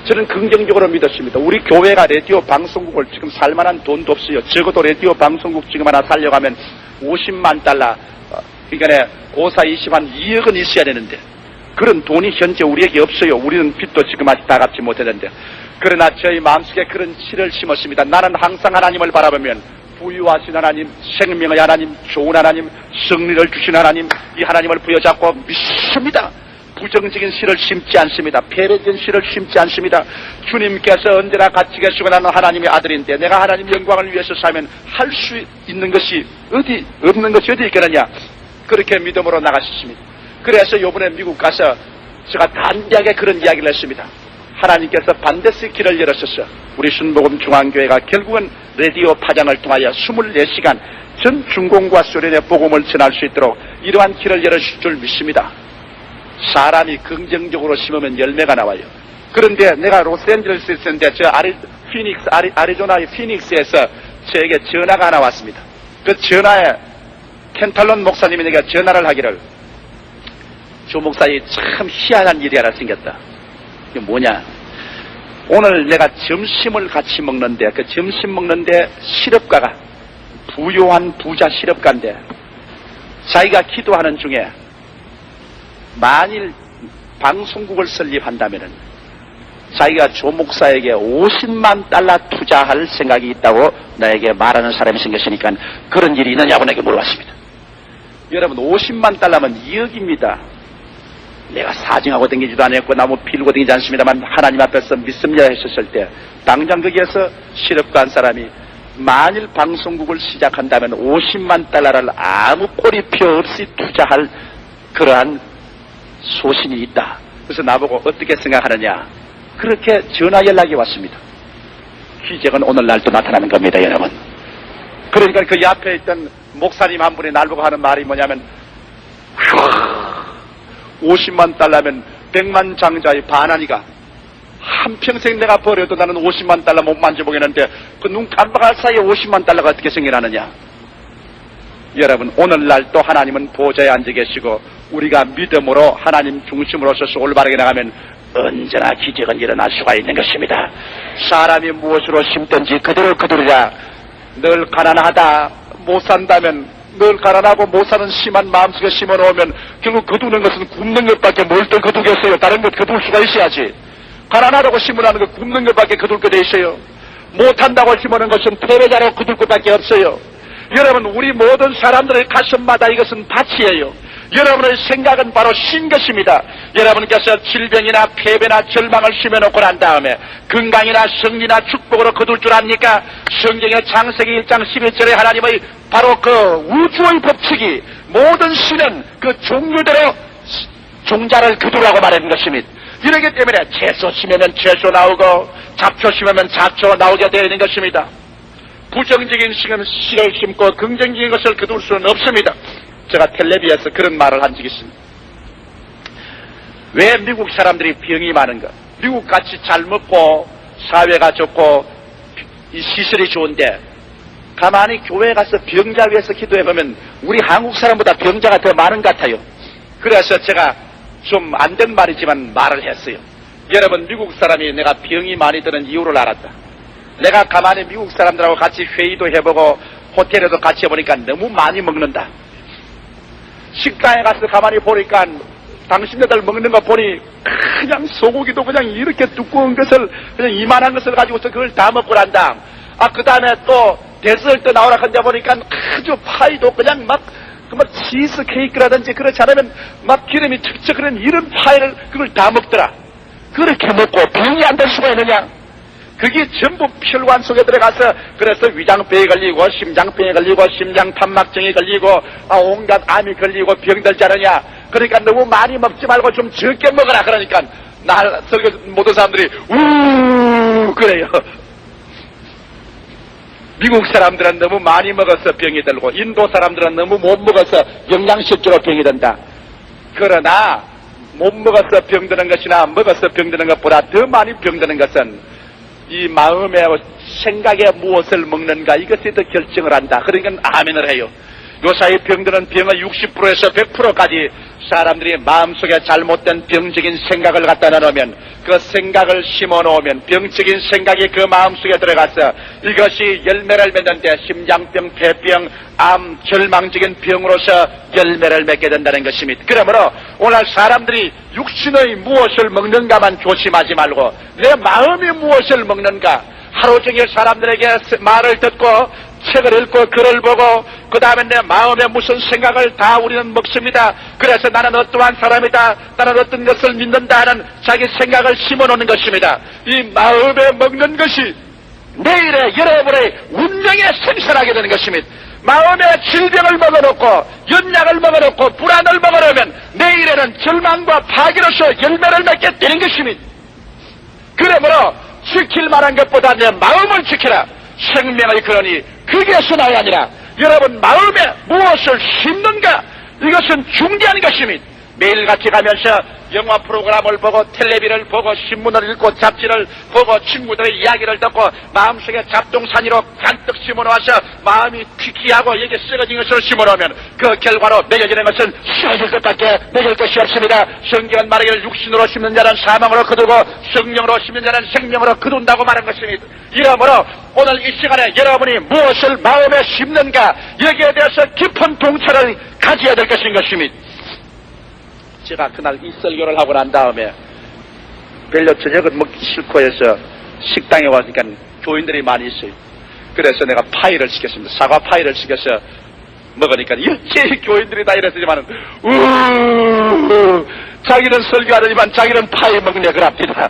저는 긍정적으로 믿었습니다. 우리 교회가 라디오 방송국을 지금 살만한 돈도 없어요. 적어도 라디오 방송국 지금 하나 살려가면 50만 달러, 그러니까 고사 20한 2억은 있어야 되는데 그런 돈이 현재 우리에게 없어요. 우리는 빚도 지금 아직 다 갚지 못했는데 그러나 저희 마음속에 그런 실을 심었습니다. 나는 항상 하나님을 바라보면 부유하신 하나님, 생명의 하나님, 좋은 하나님, 승리를 주신 하나님, 이 하나님을 부여잡고 믿습니다. 부정적인 씨를 심지 않습니다. 패배적인 씨를 심지 않습니다. 주님께서 언제나 같이 계시고 나는 하나님의 아들인데 내가 하나님 영광을 위해서 살면 할 수 있는 것이 없는 것이 어디 있겠느냐. 그렇게 믿음으로 나가셨습니다. 그래서 요번에 미국 가서 제가 단대하게 그런 이야기를 했습니다. 하나님께서 반드시 길을 열었었어. 우리 순복음 중앙교회가 결국은 라디오 파장을 통하여 24시간 전 중공과 소련의 복음을 전할 수 있도록 이러한 길을 열어줄 줄 믿습니다. 사람이 긍정적으로 심으면 열매가 나와요. 그런데 내가 로스앤젤레스에 있었는데 저 아리조나의 피닉스에서 저에게 전화가 하나 왔습니다. 그 전화에 켄탈론 목사님이 내가 전화를 하기를 조 목사님 참 희한한 일이 하나 생겼다. 이게 뭐냐? 오늘 내가 점심을 같이 먹는데 그 점심 먹는데 실업가가 부유한 부자 실업가인데 자기가 기도하는 중에 만일 방송국을 설립한다면은 자기가 조 목사에게 50만 달러 투자할 생각이 있다고 나에게 말하는 사람이 생겼으니까 그런 일이 있느냐고 내게 물어봤습니다. 여러분 50만 달러면 2억입니다. 내가 사증하고 댕기지도 않았고 나무 필고 댕기지 않습니다만 하나님 앞에서 믿습니다 했었을 때 당장 거기에서 실업가 한 사람이 만일 방송국을 시작한다면 50만 달러를 아무 꼬리표 없이 투자할 그러한 소신이 있다. 그래서 나보고 어떻게 생각하느냐, 그렇게 전화 연락이 왔습니다. 기적은 오늘날도 나타나는 겁니다, 여러분. 그러니까 그 옆에 있던 목사님 한 분이 날 보고 하는 말이 뭐냐면 50만 달러면 100만 장자의 반환이가 한평생 내가 버려도 나는 50만 달러 못 만져보겠는데 그 눈 깜빡할 사이에 50만 달러가 어떻게 생겨나느냐. 여러분 오늘날 또 하나님은 보좌에 앉아 계시고 우리가 믿음으로 하나님 중심으로서 올바르게 나가면 언제나 기적은 일어날 수가 있는 것입니다. 사람이 무엇으로 심든지 그대로 거두리라. 늘 가난하다 못 산다면 늘 가난하고 못 사는 심한 마음속에 심어놓으면 결국 거두는 것은 굶는 것밖에 뭘 또 거두겠어요. 다른 것 거둘 수가 있어야지. 가난하다고 심으라는 거 굶는 것밖에 거둘 거 돼 있어요. 못한다고 심어놓은 것은 패배자로 거둘 것밖에 없어요. 여러분 우리 모든 사람들의 가슴마다 이것은 밭이에요. 여러분의 생각은 바로 신 것입니다. 여러분께서 질병이나 패배나 절망을 심어놓고 난 다음에 건강이나 승리나 축복으로 거둘 줄 압니까? 성경의 창세기 1장 11절에 하나님의 바로 그 우주의 법칙이 모든 신은 그 종류대로 종자를 거두라고 말하는 것입니다. 이러기 때문에 채소 심으면 채소 나오고 잡초 심으면 잡초 나오게 되는 것입니다. 부정적인 신은 씨를 심고 긍정적인 것을 거둘 수는 없습니다. 제가 텔레비에서 그런 말을 한 적이 있습니다. 왜 미국 사람들이 병이 많은가? 미국같이 잘 먹고 사회가 좋고 이 시설이 좋은데 가만히 교회 가서 병자 위해서 기도해보면 우리 한국 사람보다 병자가 더 많은 것 같아요. 그래서 제가 좀 안 된 말이지만 말을 했어요. 여러분 미국 사람이 내가 병이 많이 드는 이유를 알았다. 내가 가만히 미국 사람들하고 같이 회의도 해보고 호텔에도 같이 해보니까 너무 많이 먹는다. 식당에 가서 가만히 보니까 당신네들 먹는 거 보니 그냥 소고기도 그냥 이렇게 두꺼운 것을 그냥 이만한 것을 가지고서 그걸 다 먹고 난다. 그 다음에 또 데스ert 나오라 한데 보니까 아주 파이도 그냥 막 치즈 케이크라든지 그렇지 않으면 막 기름이 척척 그런 이런 파이를 그걸 다 먹더라. 그렇게 먹고 병이 안 될 수가 있느냐? 그게 전부 혈관 속에 들어가서 그래서 위장병에 걸리고 심장병에 걸리고 심장탄막증에 걸리고 온갖 암이 걸리고 병들지 않느냐. 그러니까 너무 많이 먹지 말고 좀 적게 먹어라. 그러니까 날 설교 모든 사람들이 우 그래요. 미국 사람들은 너무 많이 먹어서 병이 들고 인도 사람들은 너무 못 먹어서 영양실조로 병이 든다. 그러나 못 먹어서 병드는 것이나 먹어서 병드는 것보다 더 많이 병드는 것은 이 마음의 생각에 무엇을 먹는가 이것에 더 결정을 한다. 그러니까 아멘을 해요. 요사이 병드는 병의 60%에서 100%까지 사람들이 마음속에 잘못된 병적인 생각을 갖다 놓으면 그 생각을 심어놓으면 병적인 생각이 그 마음속에 들어가서 이것이 열매를 맺는데 심장병, 폐병, 암, 절망적인 병으로서 열매를 맺게 된다는 것입니다. 그러므로 오늘 사람들이 육신의 무엇을 먹는가만 조심하지 말고 내 마음이 무엇을 먹는가 하루 종일 사람들에게 말을 듣고 책을 읽고 글을 보고 그 다음에 내 마음에 무슨 생각을 다 우리는 먹습니다. 그래서 나는 어떠한 사람이다. 나는 어떤 것을 믿는다 하는 자기 생각을 심어놓는 것입니다. 이 마음에 먹는 것이 내일의 여러분의 운명에 생산하게 되는 것입니다. 마음에 질병을 먹어놓고 연약을 먹어놓고 불안을 먹어놓으면 내일에는 절망과 파괴로서 열매를 맺게 되는 것입니다. 그러므로 지킬 만한 것보다 내 마음을 지키라. 생명의 근원이 거기에서 나야 아니라 여러분 마음에 무엇을 심는가 이것은 중요한 것입니다. 매일같이 가면서 영화 프로그램을 보고 텔레비를 보고 신문을 읽고 잡지를 보고 친구들의 이야기를 듣고 마음속에 잡동사니로 잔뜩 심어놓아서 마음이 퀴퀴하고 여기 썩어진 것을 심어놓으면 그 결과로 맺어지는 것은 썩어질 것밖에 맺을 것이 없습니다. 성경은 말하기를 육신으로 심는 자는 사망으로 거두고 성령으로 심는 자는 생명으로 거둔다고 말한 것입니다. 이러므로 오늘 이 시간에 여러분이 무엇을 마음에 심는가 여기에 대해서 깊은 통찰을 가져야 될 것인 것입니다. 제가 그날 이 설교를 하고 난 다음에 별로 저녁을 먹기 싫고 해서 식당에 와니까 교인들이 많이 있어요. 그래서 내가 파이를 시켰습니다. 사과 파이를 시켜서 먹으니까 일제히 교인들이 다 이랬지만은 자기는 설교하더니만 자기는 파이 먹네 그럽니다.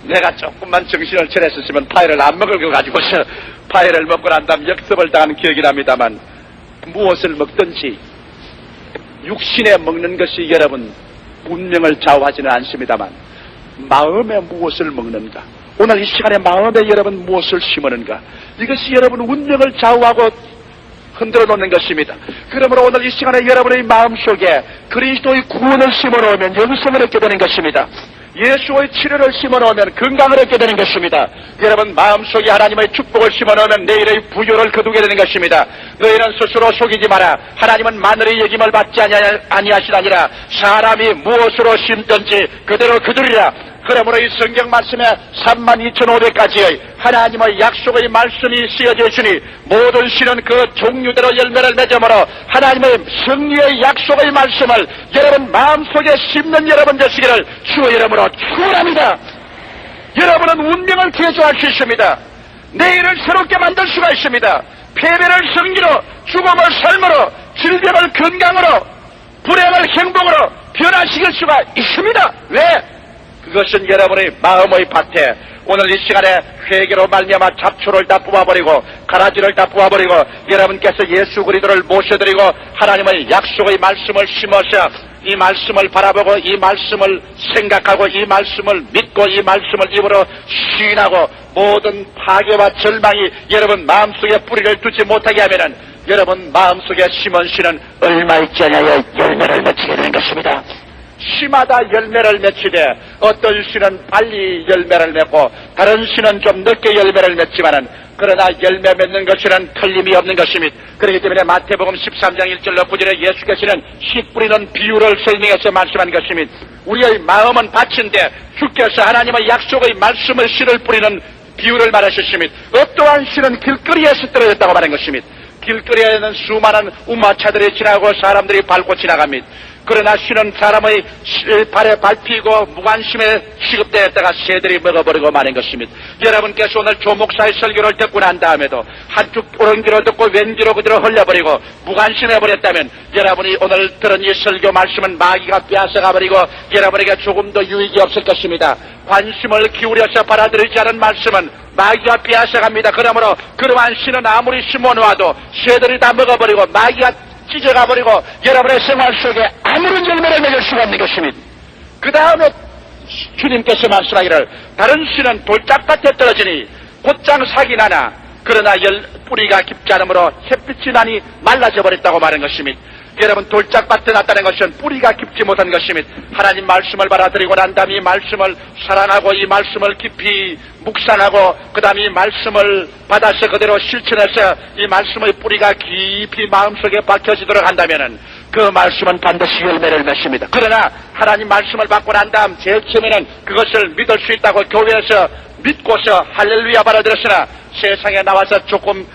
내가 조금만 정신을 차렸었으면 파이를 안 먹을 거 가지고서 파이를 먹고 난 다음 역습을 당한 기억이 납니다만, 무엇을 먹든지 육신에 먹는 것이 여러분 운명을 좌우하지는 않습니다만, 마음에 무엇을 먹는가, 오늘 이 시간에 마음에 여러분 무엇을 심으는가, 이것이 여러분 운명을 좌우하고 흔들어 놓는 것입니다. 그러므로 오늘 이 시간에 여러분의 마음속에 그리스도의 구원을 심어놓으면 영생을 얻게 되는 것입니다. 예수의 치료를 심어놓으면 건강을 얻게 되는 것입니다. 여러분 마음속에 하나님의 축복을 심어놓으면 내일의 부요를 거두게 되는 것입니다. 너희는 스스로 속이지 마라. 하나님은 마늘의 여김을 받지 아니하시나니라. 사람이 무엇으로 심든지 그대로 거두리라. 그러므로 이 성경 말씀에 32,500가지의 하나님의 약속의 말씀이 쓰여져 있으니 모든 신은 그 종류대로 열매를 맺음으로 하나님의 승리의 약속의 말씀을 여러분 마음속에 심는 여러분 되시기를 주의 이름으로 축원합니다. 여러분은 운명을 개조할 수 있습니다. 내일을 새롭게 만들 수가 있습니다. 패배를 승리로, 죽음을 삶으로, 질병을 건강으로, 불행을 행복으로 변화시킬 수가 있습니다. 왜? 그것은 여러분의 마음의 밭에 오늘 이 시간에 회개로 말미암아 잡초를 다 뽑아버리고 가라지를 다 뽑아버리고 여러분께서 예수 그리스도를 모셔드리고 하나님의 약속의 말씀을 심어서 이 말씀을 바라보고 이 말씀을 생각하고 이 말씀을 믿고 이 말씀을 입으로 시인하고 모든 파괴와 절망이 여러분 마음속에 뿌리를 두지 못하게 하면은 여러분 마음속에 심은 씨는 얼마 있지 않아야 열매를 맺히게 되는 것입니다. 씨마다 열매를 맺히되 어떤 씨는 빨리 열매를 맺고 다른 씨는 좀 늦게 열매를 맺지만은 그러나 열매 맺는 것에는 틀림이 없는 것입니다. 그렇기 때문에 마태복음 13장 1절로 9절에 예수께서는 씨 뿌리는 비유를 설명해서 말씀한 것입니다. 우리의 마음은 밭인데 주께서 하나님의 약속의 말씀의 씨를 뿌리는 비유를 말하셨습니다. 어떠한 씨는 길거리에서 떨어졌다고 말한 것입니다. 길거리에는 수많은 우마차들이 지나고 사람들이 밟고 지나갑니다. 그러나 씨는 사람의 발에 밟히고 무관심에 취급되었다가 새들이 먹어버리고 마는 것입니다. 여러분께서 오늘 조목사의 설교를 듣고 난 다음에도 한쪽 오른귀로 듣고 왼귀로 그대로 흘려버리고 무관심해버렸다면 여러분이 오늘 들은 이 설교 말씀은 마귀가 빼앗아가버리고 여러분에게 조금도 유익이 없을 것입니다. 관심을 기울여서 받아들이지 않은 말씀은 마귀가 빼앗아갑니다. 그러므로 그러한 씨는 아무리 심어놓아도 새들이 다 먹어버리고 마귀가 찢어가버리고 여러분의 생활 속에 아무런 열매를 맺을 수가 없는 것입니다. 그 다음에 주님께서 말씀하기를 다른 씨는 돌짝밭에 떨어지니 곧장 삭이 나나 그러나 뿌리가 깊지 않으므로 햇빛이 나니 말라져 버렸다고 말한 것입니다. 여러분 돌짝밭에 났다는 것은 뿌리가 깊지 못한 것입니다. 하나님 말씀을 받아들이고 난 다음 이 말씀을 사랑하고 이 말씀을 깊이 묵상하고 그 다음 이 말씀을 받아서 그대로 실천해서 이 말씀의 뿌리가 깊이 마음속에 박혀지도록 한다면은 그 말씀은 반드시 열매를 맺습니다. 그러나 하나님 말씀을 받고 난 다음 제일 처음에는 그것을 믿을 수 있다고 교회에서 믿고서 할렐루야 받아들였으나 세상에 나와서 조금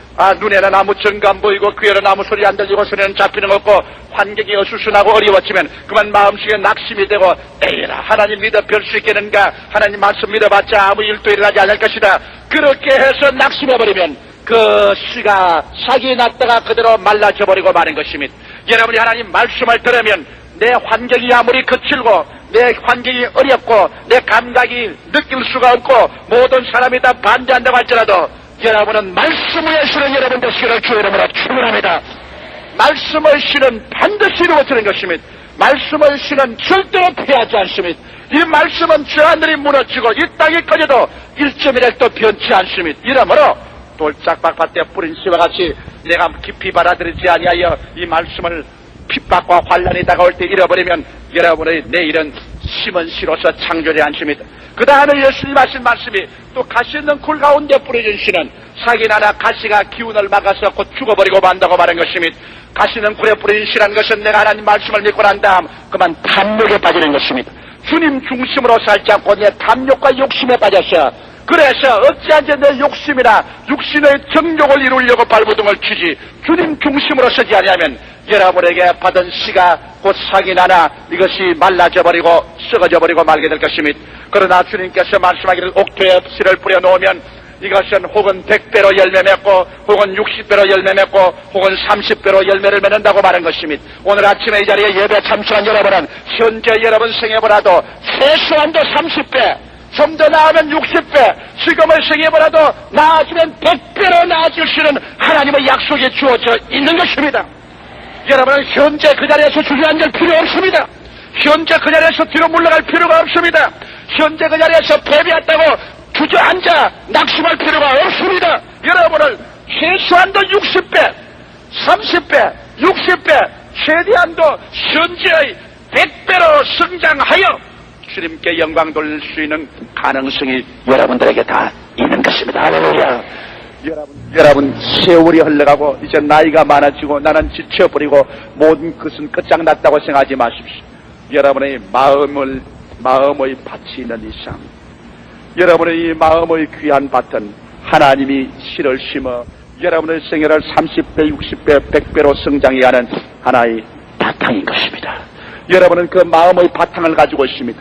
눈에는 아무 증거 안 보이고 귀에는 아무 소리 안 들리고 손에는 잡히는 거 없고 환경이 어수선하고 어려워지면 그만 마음속에 낙심이 되고 에이라 하나님 믿어 별 수 있겠는가, 하나님 말씀 믿어봤자 아무 일도 일어나지 않을 것이다, 그렇게 해서 낙심해버리면 그 씨가 삭이 났다가 그대로 말라져 버리고 마는 것입니다. 여러분이 하나님 말씀을 들으면 내 환경이 아무리 거칠고 내 환경이 어렵고 내 감각이 느낄 수가 없고 모든 사람이 다 반대한다고 할지라도 여러분은 말씀의 씨는 여러분 되시기를 주의 이름으로 축원합니다. 말씀의 씨는 반드시 이루어지는 것입니다. 말씀의 씨는 절대로 피하지 않습니다. 이 말씀은 저 하늘이 무너지고 이 땅이 꺼져도 1.1핵도 변치 않습니다. 이러므로 돌짝밭에 뿌린 씨와 같이 내가 깊이 받아들이지 아니하여 이 말씀을 핍박과 환란이 다가올 때 잃어버리면 여러분의 내일은 심은 씨로서 창조되지 않습니다. 그 다음에 예수님 하신 말씀이 또 가시 있는 굴 가운데 뿌려진 씨는 삭이 나나 가시가 기운을 막아서 곧 죽어버리고 만다고 말한 것입니다. 가시는 굴에 뿌려진 씨라는 것은 내가 하나님 말씀을 믿고 난 다음 그만 탐욕에 빠지는 것입니다. 주님 중심으로 살지 않고 내 탐욕과 욕심에 빠져서 그래서 어찌한지 내 욕심이나 육신의 정욕을 이루려고 발버둥을 치지 주님 중심으로 서지 아니하면 여러분에게 받은 씨가 곧 삭이 나나 이것이 말라져 버리고 썩어져 버리고 말게 될 것입니다. 그러나 주님께서 말씀하기를 옥토에 씨를 뿌려놓으면 이것은 혹은 100배로 열매 맺고 혹은 60배로 열매 맺고 혹은 30배로 열매를 맺는다고 말한 것입니다. 오늘 아침에 이 자리에 예배 참석한 여러분은 현재 여러분 생애보다도 최소한도 30배, 좀 더 나으면 60배, 지금의 생애보다도 나아지면 100배로 나아질 수 있는 하나님의 약속이 주어져 있는 것입니다. 여러분은 현재 그 자리에서 주저앉을 필요 없습니다. 현재 그 자리에서 뒤로 물러갈 필요가 없습니다. 현재 그 자리에서 패배했다고 주저앉아 낙심할 필요가 없습니다. 여러분을 최소한도 60배, 30배, 60배, 최대한도 현재의 100배로 성장하여 주님께 영광 돌릴 수 있는 가능성이 여러분들에게 다 있는 것입니다. 할렐루야. 여러분 세월이 흘러가고 이제 나이가 많아지고 나는 지쳐버리고 모든 것은 끝장났다고 생각하지 마십시오. 여러분의 마음의 밭이 있는 이상, 여러분의 이 마음의 귀한 밭은 하나님이 씨를 심어 여러분의 생애를 30배, 60배, 100배로 성장해 가는 하나의 바탕인 것입니다. 여러분은 그 마음의 바탕을 가지고 있습니다.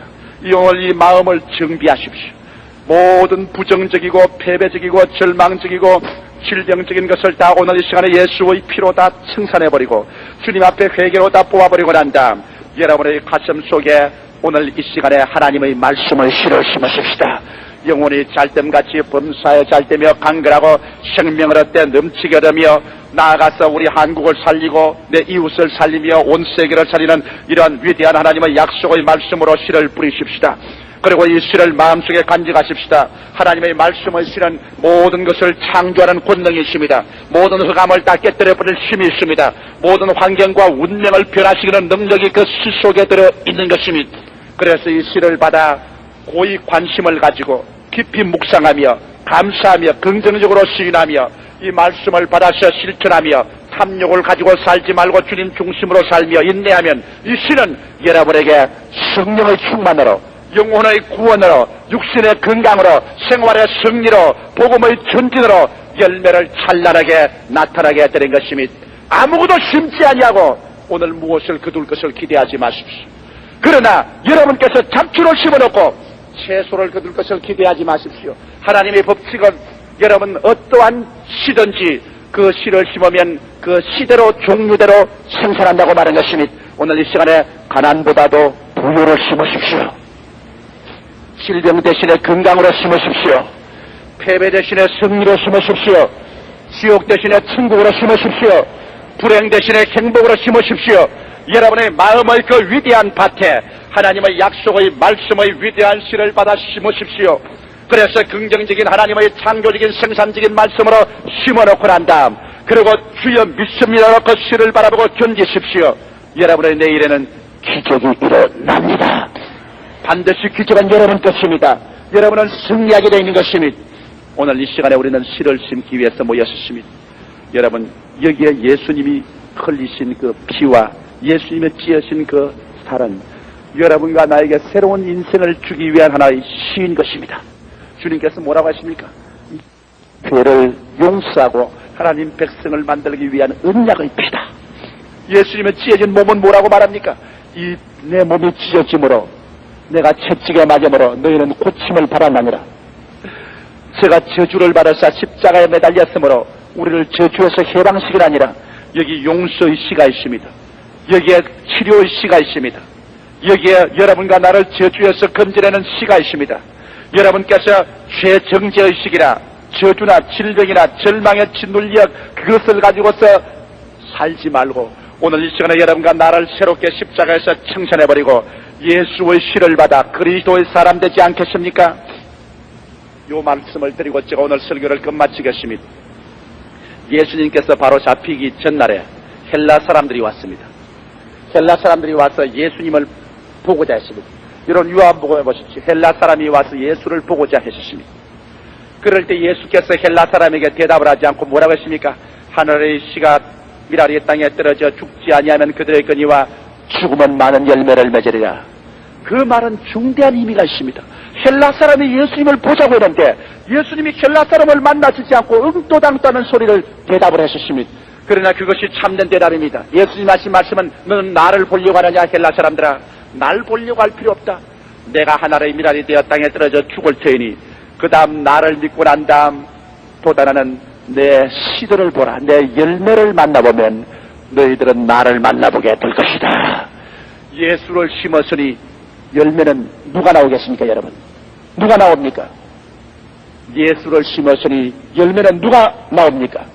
오늘 이 마음을 정비하십시오. 모든 부정적이고 패배적이고 절망적이고 질병적인 것을 다 오늘 이 시간에 예수의 피로 다 청산해버리고 주님 앞에 회개로 다 뽑아버리고 난 다음 여러분의 가슴 속에 오늘 이 시간에 하나님의 말씀을 씨를 심으십시다. 영혼이 잘됨같이 범사에 잘되며 강건하고 생명을 얻되 넘치게 얻으며 나아가서 우리 한국을 살리고 내 이웃을 살리며 온 세계를 살리는 이러한 위대한 하나님의 약속의 말씀으로 씨를 뿌리십시다. 그리고 이 씨를 마음속에 간직하십시다. 하나님의 말씀의 씨는 모든 것을 창조하는 권능이 있습니다. 모든 흑암을 다 깨뜨려버릴 힘이 있습니다. 모든 환경과 운명을 변화시키는 능력이 그 씨 속에 들어있는 것입니다. 그래서 이 씨를 받아 고이 관심을 가지고 깊이 묵상하며 감사하며 긍정적으로 시인하며 이 말씀을 받아서 실천하며 탐욕을 가지고 살지 말고 주님 중심으로 살며 인내하면 이 씨는 여러분에게 성령의 충만으로 영혼의 구원으로 육신의 건강으로 생활의 승리로 복음의 전진으로 열매를 찬란하게 나타나게 되는 것입니다. 아무것도 심지 아니하고 오늘 무엇을 거둘 것을 기대하지 마십시오. 그러나 여러분께서 잡초를 심어놓고 채소를 거둘 것을 기대하지 마십시오. 하나님의 법칙은 여러분 어떠한 씨든지 그 씨를 심으면 그 씨대로 종류대로 생산한다고 말한 것입니다. 오늘 이 시간에 가난보다도 부유를 심으십시오. 질병 대신에 건강으로 심으십시오. 패배 대신에 승리로 심으십시오. 지옥 대신에 천국으로 심으십시오. 불행 대신에 행복으로 심으십시오. 여러분의 마음의 그 위대한 밭에 하나님의 약속의 말씀의 위대한 씨를 받아 심으십시오. 그래서 긍정적인 하나님의 창조적인 생산적인 말씀으로 심어놓고 난 다음 그리고 주여 믿습니다 그 씨를 바라보고 견디십시오. 여러분의 내일에는 기적이 일어납니다. 반드시 기적은 여러분 것입니다. 여러분은 승리하게 되어 있는 것입니다. 오늘 이 시간에 우리는 씨를 심기 위해서 모였습니다. 여러분 여기에 예수님이 흘리신 그 피와 예수님의 찌으신 그 살은 여러분과 나에게 새로운 인생을 주기 위한 하나의 시인 것입니다. 주님께서 뭐라고 하십니까? 죄를 용서하고 하나님 백성을 만들기 위한 언약의 피다. 예수님의 찢어진 몸은 뭐라고 말합니까? 이 내 몸이 찢어짐으로 내가 채찍에 맞음으로 너희는 고침을 받았나니라. 제가 저주를 받아서 십자가에 매달렸으므로 우리를 저주에서 해방시키라 아니라 여기 용서의 씨가 있습니다. 여기에 치료의 씨가 있습니다. 여기에 여러분과 나를 저주에서 건져내는 씨가 있습니다. 여러분께서 죄정죄의 시기나 저주나 질병이나 절망에 짓눌려 그것을 가지고서 살지 말고 오늘 이 시간에 여러분과 나를 새롭게 십자가에서 청산해버리고 예수의 씨를 받아 그리스도의 사람 되지 않겠습니까? 요 말씀을 드리고 제가 오늘 설교를 끝마치겠습니다. 예수님께서 바로 잡히기 전날에 헬라 사람들이 왔습니다. 헬라 사람들이 와서 예수님을 보고자 했습니다. 이런 요한복음에 보십시오. 헬라 사람이 와서 예수를 보고자 했습니다. 그럴 때 예수께서 헬라 사람에게 대답을 하지 않고 뭐라고 했습니까? 하늘의 씨가 미라리의 땅에 떨어져 죽지 아니하면 그들의 거니와 죽으면 많은 열매를 맺으리라. 그 말은 중대한 의미가 있습니다. 헬라 사람이 예수님을 보자고 했는데 예수님이 헬라 사람을 만나주지 않고 응도당떠는 소리를 대답을 했었습니다. 그러나 그것이 참된 대답입니다. 예수님 하신 말씀은 너는 나를 보려고 하느냐 헬라 사람들아. 날 보려고 할 필요 없다. 내가 하늘의 미랄이 되어 땅에 떨어져 죽을 터이니 그 다음 나를 믿고 난 다음 또 다른 내 씨들을 보라. 내 열매를 만나보면 너희들은 나를 만나보게 될 것이다. 예수를 심었으니 열매는 누가 나오겠습니까, 여러분? 누가 나옵니까? 예수를 심었으니 열매는 누가 나옵니까?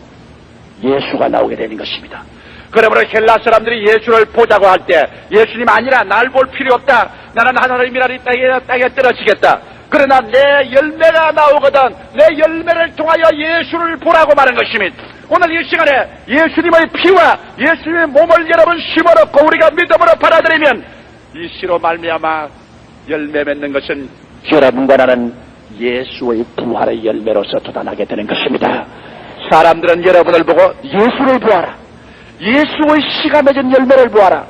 예수가 나오게 되는 것입니다. 그러므로 헬라 사람들이 예수를 보자고 할 때 예수님 아니라 날 볼 필요 없다. 나는 하나님이라니 땅에 떨어지겠다. 그러나 내 열매가 나오거든 내 열매를 통하여 예수를 보라고 말한 것입니다. 오늘 이 시간에 예수님의 피와 예수님의 몸을 여러분 심어놓고 우리가 믿음으로 받아들이면 이 씨로 말미암아 열매 맺는 것은 여러분과 나는 예수의 부활의 열매로서 돋아나게 되는 것입니다. 사람들은 여러분을 보고 예수를 보아라. 예수의 씨가 맺은 열매를 보아라.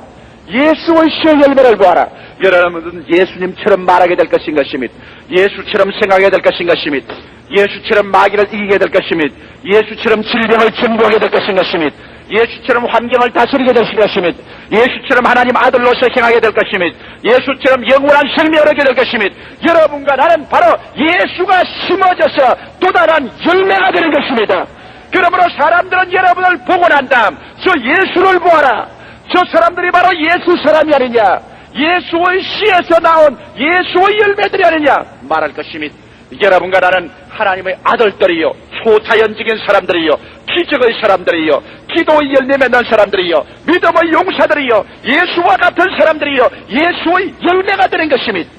예수의 씨의 열매를 보아라. 여러분은 예수님처럼 말하게 될 것인 것입니다. 예수처럼 생각하게 될 것인 것입니다. 예수처럼 마귀를 이기게 될 것입니다. 예수처럼 질병을 전부하게 될 것인 것입니다. 예수처럼 환경을 다스리게 될 것입니다. 예수처럼 하나님 아들로서 행하게 될 것입니다. 예수처럼 영원한 생명을 얻게 될 것입니다. 여러분과 나는 바로 예수가 심어져서 또 다른 열매가 되는 것입니다. 그러므로 사람들은 여러분을 보고 난 다음 저 예수를 보아라. 저 사람들이 바로 예수 사람이 아니냐, 예수의 씨에서 나온 예수의 열매들이 아니냐 말할 것입니다. 여러분과 나는 하나님의 아들들이요, 초자연적인 사람들이요, 기적의 사람들이요, 기도의 열매 맺는 사람들이요, 믿음의 용사들이요, 예수와 같은 사람들이요, 예수의 열매가 되는 것입니다.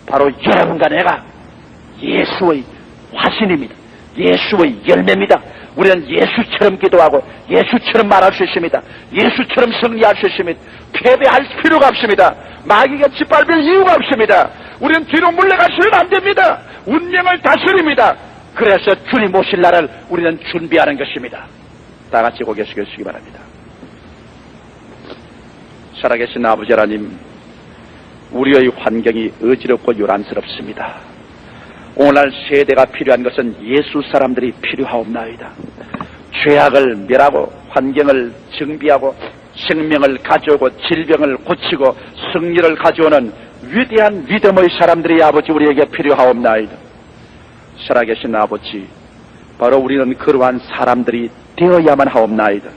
바로 여러분과 내가 예수의 화신입니다. 예수의 열매입니다. 우리는 예수처럼 기도하고 예수처럼 말할 수 있습니다. 예수처럼 승리할 수 있습니다. 패배할 필요가 없습니다. 마귀가 짓밟을 이유가 없습니다. 우리는 뒤로 물러가시면 안 됩니다. 운명을 다스립니다. 그래서 주님 오실 날을 우리는 준비하는 것입니다. 다 같이 고개 숙여주시기 바랍니다. 살아계신 아버지 하나님, 우리의 환경이 어지럽고 요란스럽습니다. 오늘날 세대가 필요한 것은 예수 사람들이 필요하옵나이다. 죄악을 멸하고 환경을 정비하고 생명을 가져오고 질병을 고치고 승리를 가져오는 위대한 믿음의 사람들이 아버지 우리에게 필요하옵나이다. 살아계신 아버지, 바로 우리는 그러한 사람들이 되어야만 하옵나이다.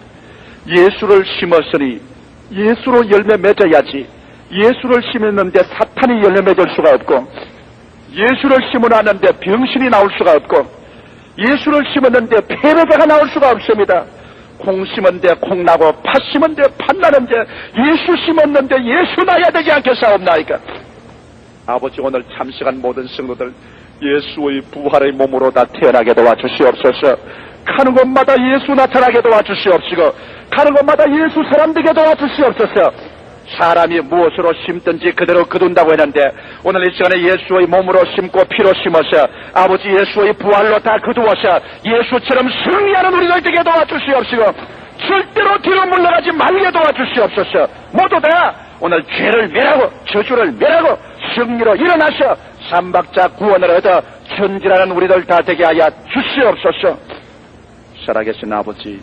예수를 심었으니 예수로 열매 맺어야지. 예수를 심었는데 사탄이 열매 맺을 수가 없고, 예수를 심어놨는데 병신이 나올 수가 없고, 예수를 심었는데 패배자가 나올 수가 없습니다. 콩 심었는데 콩 나고 팥 심었는데 팥 나는데 예수 심었는데 예수 나야 되지 않겠사옵나이까. 아버지, 오늘 참석한 모든 성도들 예수의 부활의 몸으로 다 태어나게 도와주시옵소서. 가는 곳마다 예수 나타나게 도와주시옵시고, 가는 곳마다 예수 사람 되게 도와주시옵소서. 사람이 무엇으로 심든지 그대로 거둔다고 했는데 오늘 이 시간에 예수의 몸으로 심고 피로 심어서 아버지 예수의 부활로 다 거두어서 예수처럼 승리하는 우리들 되게 도와주시옵시고, 절대로 뒤로 물러가지 말게 도와주시옵소서. 모두 다 오늘 죄를 멸하고 저주를 멸하고 승리로 일어나서 삼박자 구원을 얻어 전진하는 우리들 다 되게 하여 주시옵소서. 살아계신 아버지,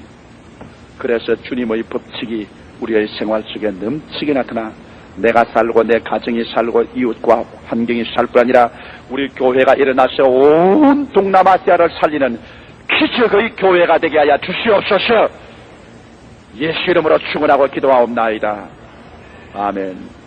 그래서 주님의 법칙이 우리의 생활 속에 넘치게 나타나 내가 살고 내 가정이 살고 이웃과 환경이 살 뿐 아니라 우리 교회가 일어나서 온 동남아시아를 살리는 기적의 교회가 되게 하여 주시옵소서. 예수 이름으로 축원하고 기도하옵나이다. 아멘.